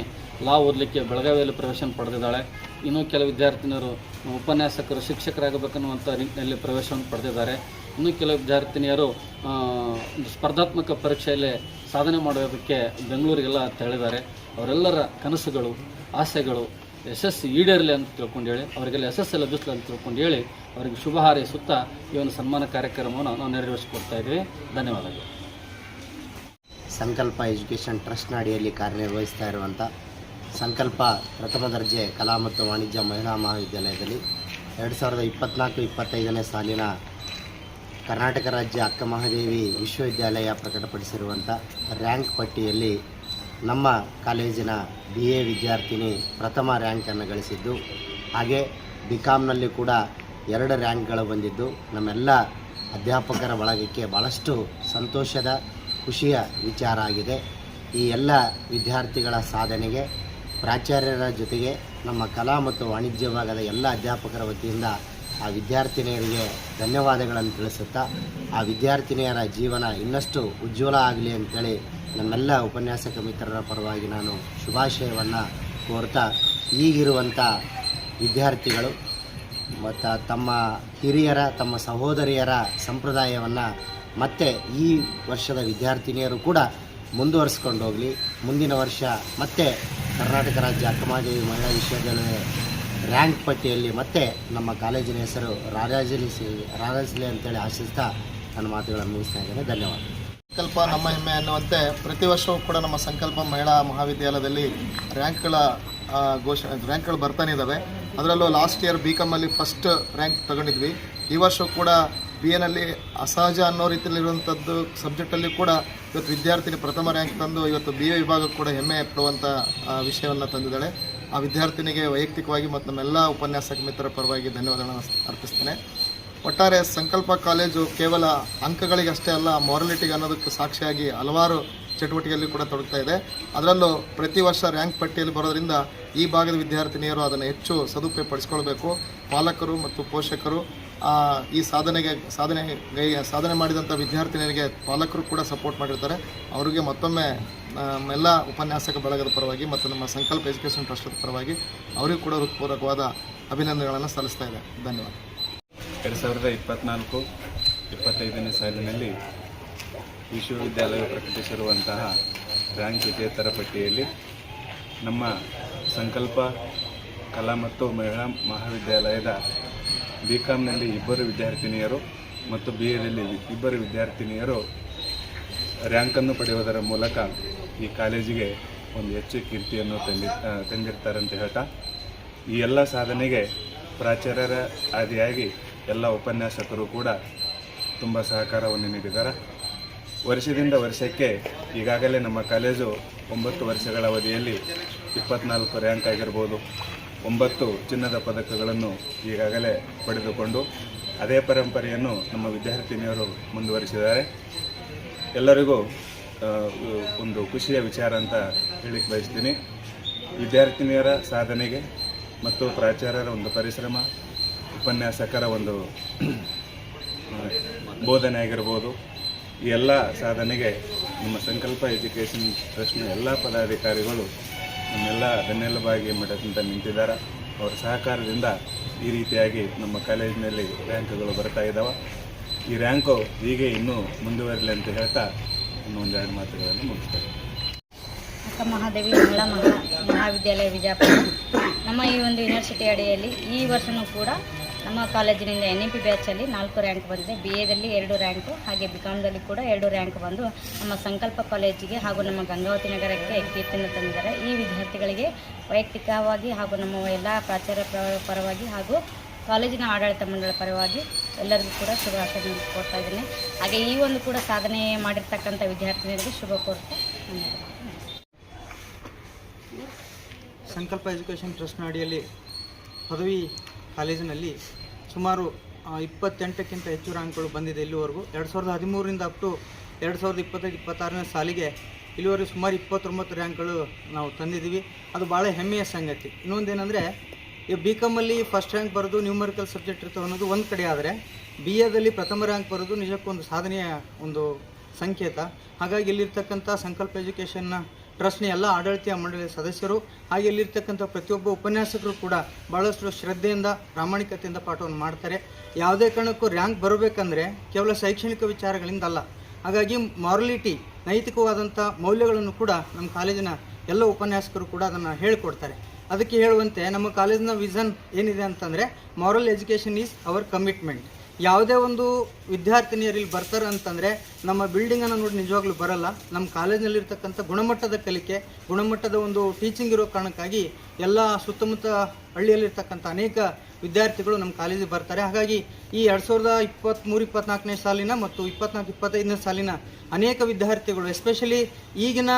ಲಾ ಓದಲಿಕ್ಕೆ ಬೆಳಗಾವಿಯಲ್ಲಿ ಪ್ರವೇಶ ಪಡೆದಿದ್ದಾಳೆ. ಇನ್ನೂ ಕೆಲವು ವಿದ್ಯಾರ್ಥಿನಿಯರು ಉಪನ್ಯಾಸಕರು ಶಿಕ್ಷಕರಾಗಬೇಕನ್ನುವಂಥ ನಿಟ್ಟಿನಲ್ಲಿ ಪ್ರವೇಶವನ್ನು ಪಡೆದಿದ್ದಾರೆ. ಇನ್ನೂ ಕೆಲವು ವಿದ್ಯಾರ್ಥಿನಿಯರು ಒಂದು ಸ್ಪರ್ಧಾತ್ಮಕ ಪರೀಕ್ಷೆಯಲ್ಲಿ ಸಾಧನೆ ಮಾಡೋದಕ್ಕೆ ಬೆಂಗಳೂರಿಗೆಲ್ಲ ತೆರಳಿದ್ದಾರೆ. ಅವರೆಲ್ಲರ ಕನಸುಗಳು ಆಸೆಗಳು ಯಶಸ್ಸು ಈಡೇರಲಿ ಅಂತ ತಿಳ್ಕೊಂಡು ಹೇಳಿ ಅವರಿಗೆಲ್ಲ ಯಶಸ್ಸು ಲಭಿಸಲಿ ಅಂತ ತಿಳ್ಕೊಂಡು ಹೇಳಿ ಅವರಿಗೆ ಶುಭ ಹಾರೈಸುತ್ತಾ ಈ ಒಂದು ಸನ್ಮಾನ ಕಾರ್ಯಕ್ರಮವನ್ನು ನಾವು ನೆರವೇರಿಸಿಕೊಡ್ತಾ ಇದ್ದೀವಿ. ಧನ್ಯವಾದಗಳು. ಸಂಕಲ್ಪ ಎಜುಕೇಷನ್ ಟ್ರಸ್ಟ್ನ ಅಡಿಯಲ್ಲಿ ಕಾರ್ಯನಿರ್ವಹಿಸ್ತಾ ಇರುವಂಥ ಸಂಕಲ್ಪ ಪ್ರಥಮ ದರ್ಜೆ ಕಲಾ ಮತ್ತು ವಾಣಿಜ್ಯ ಮಹಿಳಾ ಮಹಾವಿದ್ಯಾಲಯದಲ್ಲಿ 2024-25ನೇ ಸಾಲಿನ ಕರ್ನಾಟಕ ರಾಜ್ಯ ಅಕ್ಕ ಮಹಾದೇವಿ ವಿಶ್ವವಿದ್ಯಾಲಯ ಪ್ರಕಟಪಡಿಸಿರುವಂಥ ರ್ಯಾಂಕ್ ಪಟ್ಟಿಯಲ್ಲಿ ನಮ್ಮ ಕಾಲೇಜಿನ BA ವಿದ್ಯಾರ್ಥಿನಿ ಪ್ರಥಮ ರ್ಯಾಂಕನ್ನು ಗಳಿಸಿದ್ದು, ಹಾಗೆ BComನಲ್ಲಿ ಕೂಡ 2 ರ್ಯಾಂಕ್ಗಳು ಬಂದಿದ್ದು ನಮ್ಮೆಲ್ಲ ಅಧ್ಯಾಪಕರ ಬಳಗಕ್ಕೆ ಭಾಳಷ್ಟು ಸಂತೋಷದ ಖುಷಿಯ ವಿಚಾರ ಆಗಿದೆ. ಈ ಎಲ್ಲ ವಿದ್ಯಾರ್ಥಿಗಳ ಸಾಧನೆಗೆ ಪ್ರಾಚಾರ್ಯರ ಜೊತೆಗೆ ನಮ್ಮ ಕಲಾ ಮತ್ತು ವಾಣಿಜ್ಯ ವಿಭಾಗದ ಎಲ್ಲ ಅಧ್ಯಾಪಕರ ವತಿಯಿಂದ ಆ ವಿದ್ಯಾರ್ಥಿನಿಯರಿಗೆ ಧನ್ಯವಾದಗಳನ್ನು ತಿಳಿಸುತ್ತಾ ಆ ವಿದ್ಯಾರ್ಥಿನಿಯರ ಜೀವನ ಇನ್ನಷ್ಟು ಉಜ್ವಲ ಆಗಲಿ ಅಂತೇಳಿ ನಮ್ಮೆಲ್ಲ ಉಪನ್ಯಾಸಕ ಮಿತ್ರರ ಪರವಾಗಿ ನಾನು ಶುಭಾಶಯವನ್ನು ಕೋರ್ತಾ, ಈಗಿರುವಂಥ ವಿದ್ಯಾರ್ಥಿಗಳು ಮತ್ತು ತಮ್ಮ ಹಿರಿಯರ ತಮ್ಮ ಸಹೋದರಿಯರ ಸಂಪ್ರದಾಯವನ್ನು ಮತ್ತೆ ಈ ವರ್ಷದ ವಿದ್ಯಾರ್ಥಿನಿಯರು ಕೂಡ ಮುಂದುವರಿಸ್ಕೊಂಡು ಹೋಗಲಿ. ಮುಂದಿನ ವರ್ಷ ಮತ್ತೆ ಕರ್ನಾಟಕ ರಾಜ್ಯ ಅಕ್ಕಮಹಾದೇವಿ ಮಹಿಳಾ ವಿಶ್ವವಿದ್ಯಾಲಯ ರ್ಯಾಂಕ್ ಪಟ್ಟಿಯಲ್ಲಿ ಮತ್ತೆ ನಮ್ಮ ಕಾಲೇಜಿನ ಹೆಸರು ರಾರಾಜಿಸಲಿ ಅಂತೇಳಿ ಆಶಿಸ್ತಾ ನನ್ನ ಮಾತುಗಳನ್ನು ಮುಗಿಸ್ತಾ ಇದ್ದೇನೆ. ಧನ್ಯವಾದ. ಸಂಕಲ್ಪ ನಮ್ಮ ಹೆಮ್ಮೆ ಅನ್ನುವಂತೆ ಪ್ರತಿ ವರ್ಷವೂ ಕೂಡ ನಮ್ಮ ಸಂಕಲ್ಪ ಮಹಿಳಾ ಮಹಾವಿದ್ಯಾಲಯದಲ್ಲಿ ರ್ಯಾಂಕ್ಗಳು ಬರ್ತಾನೆ ಇದ್ದಾವೆ. ಅದರಲ್ಲೂ ಲಾಸ್ಟ್ ಇಯರ್ BComಲ್ಲಿ ಫಸ್ಟ್ ರ್ಯಾಂಕ್ ತಗೊಂಡಿದ್ವಿ. ಈ ವರ್ಷವೂ ಕೂಡ BAನಲ್ಲಿ ಅಸಹಜ ಅನ್ನೋ ರೀತಿಯಲ್ಲಿರುವಂಥದ್ದು ಸಬ್ಜೆಕ್ಟಲ್ಲಿ ಕೂಡ ಇವತ್ತು ವಿದ್ಯಾರ್ಥಿನಿ ಪ್ರಥಮ ರ್ಯಾಂಕ್ ತಂದು ಇವತ್ತು BA ವಿಭಾಗಕ್ಕೆ ಕೂಡ ಹೆಮ್ಮೆ ಪಡುವಂಥ ವಿಷಯವನ್ನು ತಂದಿದ್ದಾಳೆ. ಆ ವಿದ್ಯಾರ್ಥಿನಿಗೆ ವೈಯಕ್ತಿಕವಾಗಿ ಮತ್ತು ನಮ್ಮೆಲ್ಲ ಉಪನ್ಯಾಸಕ ಮಿತ್ರರ ಪರವಾಗಿ ಧನ್ಯವಾದಗಳನ್ನು ಅರ್ಪಿಸ್ತೇನೆ. ಒಟ್ಟಾರೆ ಸಂಕಲ್ಪ ಕಾಲೇಜು ಕೇವಲ ಅಂಕಗಳಿಗೆ ಅಷ್ಟೇ ಅಲ್ಲ, ಮಾರಲಿಟಿಗೆ ಅನ್ನೋದಕ್ಕೆ ಸಾಕ್ಷಿಯಾಗಿ ಹಲವಾರು ಚಟುವಟಿಕೆಯಲ್ಲಿ ಕೂಡ ತೊಡಗ್ತಾ ಇದೆ. ಅದರಲ್ಲೂ ಪ್ರತಿ ವರ್ಷ ರ್ಯಾಂಕ್ ಪಟ್ಟಿಯಲ್ಲಿ ಬರೋದರಿಂದ ಈ ಭಾಗದ ವಿದ್ಯಾರ್ಥಿನಿಯರು ಅದನ್ನು ಹೆಚ್ಚು ಸದುಪಯೋಗಪಡಿಸ್ಕೊಳ್ಬೇಕು. ಪಾಲಕರು ಮತ್ತು ಪೋಷಕರು ಈ ಸಾಧನೆ ಮಾಡಿದಂಥ ವಿದ್ಯಾರ್ಥಿನಿಯರಿಗೆ ಪಾಲಕರು ಕೂಡ ಸಪೋರ್ಟ್ ಮಾಡಿರ್ತಾರೆ. ಅವರಿಗೆ ಮತ್ತೊಮ್ಮೆ ಎಲ್ಲ ಉಪನ್ಯಾಸಕ ಬಳಗದ ಪರವಾಗಿ ಮತ್ತು ನಮ್ಮ ಸಂಕಲ್ಪ ಎಜುಕೇಷನ್ ಟ್ರಸ್ಟದ ಪರವಾಗಿ ಅವರಿಗೂ ಕೂಡ ಹೃತ್ಪೂರ್ವಕವಾದ ಅಭಿನಂದನೆಗಳನ್ನು ಸಲ್ಲಿಸ್ತಾ ಇದೆ. ಧನ್ಯವಾದ. 2024-25ನೇ ಸಾಲಿನಲ್ಲಿ ವಿಶ್ವವಿದ್ಯಾಲಯ ಪ್ರಕಟಿಸಿರುವಂತಹ ರ್ಯಾಂಕ್ ವಿಜೇತರ ಪಟ್ಟಿಯಲ್ಲಿ ನಮ್ಮ ಸಂಕಲ್ಪ ಕಲಾ ಮತ್ತು ಮಹಿಳಾ ಮಹಾವಿದ್ಯಾಲಯದ BComನಲ್ಲಿ 2 ವಿದ್ಯಾರ್ಥಿನಿಯರು ಮತ್ತು BAದಲ್ಲಿ 2 ವಿದ್ಯಾರ್ಥಿನಿಯರು ರ್ಯಾಂಕನ್ನು ಪಡೆಯುವುದರ ಮೂಲಕ ಈ ಕಾಲೇಜಿಗೆ ಒಂದು ಹೆಚ್ಚು ಕೀರ್ತಿಯನ್ನು ತಂದಿರ್ತಾರೆ ಅಂತ ಹೇಳ್ತಾ, ಈ ಎಲ್ಲ ಸಾಧನೆಗೆ ಪ್ರಾಚಾರ್ಯರ ಆದಿಯಾಗಿ ಎಲ್ಲ ಉಪನ್ಯಾಸಕರು ಕೂಡ ತುಂಬ ಸಹಕಾರವನ್ನು ನೀಡಿದ್ದಾರೆ. ವರ್ಷದಿಂದ ವರ್ಷಕ್ಕೆ ಈಗಾಗಲೇ ನಮ್ಮ ಕಾಲೇಜು 9 ವರ್ಷಗಳ ಅವಧಿಯಲ್ಲಿ 24 ರ್ಯಾಂಕ್ ಆಗಿರ್ಬೋದು, 9 ಚಿನ್ನದ ಪದಕಗಳನ್ನು ಈಗಾಗಲೇ ಪಡೆದುಕೊಂಡು ಅದೇ ಪರಂಪರೆಯನ್ನು ನಮ್ಮ ವಿದ್ಯಾರ್ಥಿನಿಯರು ಮುಂದುವರಿಸಿದ್ದಾರೆ. ಎಲ್ಲರಿಗೂ ಒಂದು ಖುಷಿಯ ವಿಚಾರ ಅಂತ ಹೇಳಿಕ್ಕೆ ಬಯಸ್ತೀನಿ. ವಿದ್ಯಾರ್ಥಿನಿಯರ ಸಾಧನೆಗೆ ಮತ್ತು ಪ್ರಾಚಾರ್ಯರ ಒಂದು ಪರಿಶ್ರಮ, ಉಪನ್ಯಾಸಕರ ಒಂದು ಬೋಧನೆ ಆಗಿರ್ಬೋದು, ಈ ಎಲ್ಲ ಸಾಧನೆಗೆ ನಮ್ಮ ಸಂಕಲ್ಪ ಎಜುಕೇಷನ್ ಟ್ರಸ್ಟ್ನ ಎಲ್ಲ ಪದಾಧಿಕಾರಿಗಳು ನಮ್ಮೆಲ್ಲ ಬೆನ್ನೆಲುಬಾಗಿ ಮಠದಿಂದ ನಿಂತಿದ್ದಾರೆ. ಅವರ ಸಹಕಾರದಿಂದ ಈ ರೀತಿಯಾಗಿ ನಮ್ಮ ಕಾಲೇಜಿನಲ್ಲಿ ರ್ಯಾಂಕ್ಗಳು ಬರ್ತಾ ಇದ್ದಾವೆ. ಈ ರ್ಯಾಂಕು ಹೀಗೆ ಇನ್ನೂ ಮುಂದುವರಿಲಿ ಅಂತ ಹೇಳ್ತಾ ಇನ್ನೊಂದು 2 ಮಾತುಗಳನ್ನು ಮುಗಿಸ್ತಾರೆ. ಅಕ್ಕ ಮಹಾದೇವಿ ಮಹಿಳಾ ಮಹಾವಿದ್ಯಾಲಯ ವಿಜಯಪುರ ನಮ್ಮ ಈ ಒಂದು ಯೂನಿವರ್ಸಿಟಿ ಅಡಿಯಲ್ಲಿ ಈ ವರ್ಷವೂ ಕೂಡ ನಮ್ಮ ಕಾಲೇಜಿನಿಂದ NEP ಬ್ಯಾಚಲ್ಲಿ 4 ರ್ಯಾಂಕ್ ಬಂದಿದೆ. BAದಲ್ಲಿ 2 ರ್ಯಾಂಕು, ಹಾಗೆ BComದಲ್ಲಿ ಕೂಡ 2 ರ್ಯಾಂಕ್ ಬಂದು ನಮ್ಮ ಸಂಕಲ್ಪ ಕಾಲೇಜಿಗೆ ಹಾಗೂ ನಮ್ಮ ಗಂಗಾವತಿ ನಗರಕ್ಕೆ ಕೀರ್ತಿಯನ್ನು ತಂದಿದ್ದಾರೆ. ಈ ವಿದ್ಯಾರ್ಥಿಗಳಿಗೆ ವೈಯಕ್ತಿಕವಾಗಿ ಹಾಗೂ ನಮ್ಮ ಎಲ್ಲ ಪ್ರಾಚಾರ್ಯ ಪರವಾಗಿ ಹಾಗೂ ಕಾಲೇಜಿನ ಆಡಳಿತ ಮಂಡಳಿ ಪರವಾಗಿ ಎಲ್ಲರಿಗೂ ಕೂಡ ಶುಭಾಶಯ ಕೊಡ್ತಾ ಇದ್ದೀನಿ. ಹಾಗೆ ಈ ಒಂದು ಕೂಡ ಸಾಧನೆ ಮಾಡಿರ್ತಕ್ಕಂಥ ವಿದ್ಯಾರ್ಥಿನಿಯರಿಗೆ ಶುಭ ಕೋರ್ತಾ ಸಂಕಲ್ಪ ಎಜುಕೇಷನ್ ಟ್ರಸ್ಟ್ನ ಅಡಿಯಲ್ಲಿ ಪದವಿ ಕಾಲೇಜಿನಲ್ಲಿ ಸುಮಾರು 28ಕ್ಕಿಂತ ಹೆಚ್ಚು ರ್ಯಾಂಕ್ಗಳು ಬಂದಿದೆ ಇಲ್ಲಿವರೆಗೂ. 2013ರಿಂದ ಅಪ್ ಟು 2025-26ನೇ ಸಾಲಿಗೆ ಇಲ್ಲಿವರೆಗೂ ಸುಮಾರು 29 ರ್ಯಾಂಕ್ಗಳು ನಾವು ತಂದಿದ್ದೀವಿ. ಅದು ಭಾಳ ಹೆಮ್ಮೆಯ ಸಂಗತಿ. ಇನ್ನೊಂದೇನೆಂದರೆ ಈ BCOMಲ್ಲಿ ಫಸ್ಟ್ ರ್ಯಾಂಕ್ ಬರೋದು ನ್ಯೂಮರಿಕಲ್ ಸಬ್ಜೆಕ್ಟ್ ಇರ್ತವೆ ಅನ್ನೋದು ಒಂದು ಕಡೆ, ಆದರೆ BAದಲ್ಲಿ ಪ್ರಥಮ ರ್ಯಾಂಕ್ ಬರೋದು ನಿಜಕ್ಕೂ ಸಾಧನೆಯ ಒಂದು ಸಂಕೇತ. ಹಾಗಾಗಿ ಇಲ್ಲಿರ್ತಕ್ಕಂಥ ಸಂಕಲ್ಪ ಎಜುಕೇಷನ್ನ ಟ್ರಸ್ಟ್ನ ಎಲ್ಲ ಆಡಳಿತ ಮಂಡಳಿಯ ಸದಸ್ಯರು ಹಾಗೆ ಇಲ್ಲಿರ್ತಕ್ಕಂಥ ಪ್ರತಿಯೊಬ್ಬ ಉಪನ್ಯಾಸಕರು ಕೂಡ ಭಾಳಷ್ಟು ಶ್ರದ್ಧೆಯಿಂದ ಪ್ರಾಮಾಣಿಕತೆಯಿಂದ ಪಾಠವನ್ನು ಮಾಡ್ತಾರೆ. ಯಾವುದೇ ಕಾರಣಕ್ಕೂ ರ್ಯಾಂಕ್ ಬರಬೇಕಂದ್ರೆ ಕೇವಲ ಶೈಕ್ಷಣಿಕ ವಿಚಾರಗಳಿಂದ ಅಲ್ಲ. ಹಾಗಾಗಿ ಮಾರಲಿಟಿ, ನೈತಿಕವಾದಂಥ ಮೌಲ್ಯಗಳನ್ನು ಕೂಡ ನಮ್ಮ ಕಾಲೇಜಿನ ಎಲ್ಲ ಉಪನ್ಯಾಸಕರು ಕೂಡ ಅದನ್ನು ಹೇಳಿಕೊಡ್ತಾರೆ. ಅದಕ್ಕೆ ಹೇಳುವಂತೆ ನಮ್ಮ ಕಾಲೇಜಿನ ವಿಷನ್ ಏನಿದೆ ಅಂತಂದರೆ moral education is our commitment. ಯಾವುದೇ ಒಂದು ವಿದ್ಯಾರ್ಥಿನಿಯರು ಇಲ್ಲಿ ಬರ್ತಾರೆ ಅಂತಂದರೆ ನಮ್ಮ ಬಿಲ್ಡಿಂಗನ್ನು ನೋಡಿ ನಿಜವಾಗ್ಲೂ ಬರಲ್ಲ. ನಮ್ಮ ಕಾಲೇಜಿನಲ್ಲಿರ್ತಕ್ಕಂಥ ಗುಣಮಟ್ಟದ ಕಲಿಕೆ, ಗುಣಮಟ್ಟದ ಒಂದು ಟೀಚಿಂಗ್ ಇರೋ ಕಾರಣಕ್ಕಾಗಿ ಎಲ್ಲ ಸುತ್ತಮುತ್ತ ಹಳ್ಳಿಯಲ್ಲಿರ್ತಕ್ಕಂಥ ಅನೇಕ ವಿದ್ಯಾರ್ಥಿಗಳು ನಮ್ಮ ಕಾಲೇಜಿಗೆ ಬರ್ತಾರೆ. ಹಾಗಾಗಿ ಈ 2023-24ನೇ ಸಾಲಿನ ಮತ್ತು 24-25ನೇ ಸಾಲಿನ ಅನೇಕ ವಿದ್ಯಾರ್ಥಿಗಳು, ಎಸ್ಪೆಷಲಿ ಈಗಿನ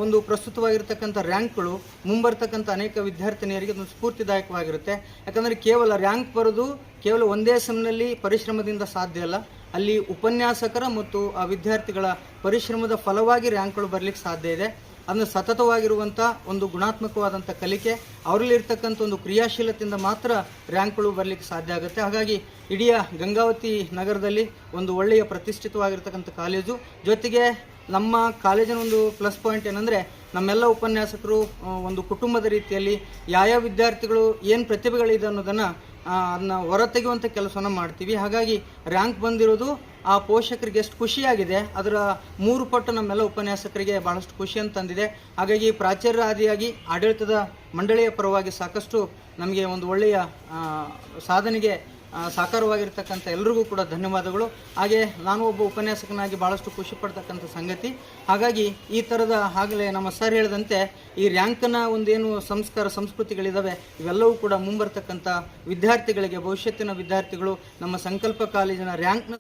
ಒಂದು ಪ್ರಸ್ತುತವಾಗಿರ್ತಕ್ಕಂಥ ರ್ಯಾಂಕ್ಗಳು ಮುಂಬರ್ತಕ್ಕಂಥ ಅನೇಕ ವಿದ್ಯಾರ್ಥಿನಿಯರಿಗೆ ಒಂದು ಸ್ಫೂರ್ತಿದಾಯಕವಾಗಿರುತ್ತೆ. ಯಾಕಂದರೆ ಕೇವಲ ರ್ಯಾಂಕ್ ಬರೋದು ಕೇವಲ ಒಂದೇ ಸಮಯದಲ್ಲಿ ಪರಿಶ್ರಮದಿಂದ ಸಾಧ್ಯ ಅಲ್ಲ. ಅಲ್ಲಿ ಉಪನ್ಯಾಸಕರ ಮತ್ತು ಆ ವಿದ್ಯಾರ್ಥಿಗಳ ಪರಿಶ್ರಮದ ಫಲವಾಗಿ ರ್ಯಾಂಕ್ಗಳು ಬರಲಿಕ್ಕೆ ಸಾಧ್ಯ ಇದೆ. ಅದನ್ನು ಸತತವಾಗಿರುವಂಥ ಒಂದು ಗುಣಾತ್ಮಕವಾದಂಥ ಕಲಿಕೆ, ಅವರಲ್ಲಿರ್ತಕ್ಕಂಥ ಒಂದು ಕ್ರಿಯಾಶೀಲತೆಯಿಂದ ಮಾತ್ರ ರ್ಯಾಂಕ್ಗಳು ಬರಲಿಕ್ಕೆ ಸಾಧ್ಯ ಆಗುತ್ತೆ. ಹಾಗಾಗಿ ಇಡೀ ಗಂಗಾವತಿ ನಗರದಲ್ಲಿ ಒಂದು ಒಳ್ಳೆಯ ಪ್ರತಿಷ್ಠಿತವಾಗಿರ್ತಕ್ಕಂಥ ಕಾಲೇಜು. ಜೊತೆಗೆ ನಮ್ಮ ಕಾಲೇಜಿನ ಒಂದು ಪ್ಲಸ್ ಪಾಯಿಂಟ್ ಏನಂದರೆ ನಮ್ಮೆಲ್ಲ ಉಪನ್ಯಾಸಕರು ಒಂದು ಕುಟುಂಬದ ರೀತಿಯಲ್ಲಿ ಯಾವ ವಿದ್ಯಾರ್ಥಿಗಳು ಏನು ಪ್ರತಿಭೆಗಳಿದೆ ಅನ್ನೋದನ್ನು ಅದನ್ನ ಹೊರತೆಗೆಯುವಂಥ ಕೆಲಸವನ್ನು ಮಾಡ್ತೀವಿ. ಹಾಗಾಗಿ ರ್ಯಾಂಕ್ ಬಂದಿರೋದು ಆ ಪೋಷಕರಿಗೆ ಎಷ್ಟು ಖುಷಿಯಾಗಿದೆ, ಅದರ 3 ಪಟ್ಟು ನಮ್ಮೆಲ್ಲ ಉಪನ್ಯಾಸಕರಿಗೆ ಭಾಳಷ್ಟು ಖುಷಿಯನ್ನು ತಂದಿದೆ. ಹಾಗಾಗಿ ಪ್ರಾಚಾರ್ಯ ಆದಿಯಾಗಿ ಆಡಳಿತದ ಮಂಡಳಿಯ ಪರವಾಗಿ ಸಾಕಷ್ಟು ನಮಗೆ ಒಂದು ಒಳ್ಳೆಯ ಸಾಧನೆಗೆ ಸಾಕಾರವಾಗಿರ್ತಕ್ಕಂಥ ಎಲ್ರಿಗೂ ಕೂಡ ಧನ್ಯವಾದಗಳು. ಹಾಗೆ ನಾನು ಒಬ್ಬ ಉಪನ್ಯಾಸಕನಾಗಿ ಭಾಳಷ್ಟು ಖುಷಿ ಪಡ್ತಕ್ಕಂಥ ಸಂಗತಿ. ಹಾಗಾಗಿ ಈ ಥರದ ಆಗಲೇ ನಮ್ಮ ಸರ್ ಹೇಳಿದಂತೆ ಈ ರ್ಯಾಂಕನ ಒಂದೇನು ಸಂಸ್ಕೃತಿಗಳಿದ್ದಾವೆ ಇವೆಲ್ಲವೂ ಕೂಡ ಮುಂಬರ್ತಕ್ಕಂಥ ವಿದ್ಯಾರ್ಥಿಗಳಿಗೆ, ಭವಿಷ್ಯತ್ತಿನ ವಿದ್ಯಾರ್ಥಿಗಳು ನಮ್ಮ ಸಂಕಲ್ಪ ಕಾಲೇಜಿನ ರ್ಯಾಂಕ್ನ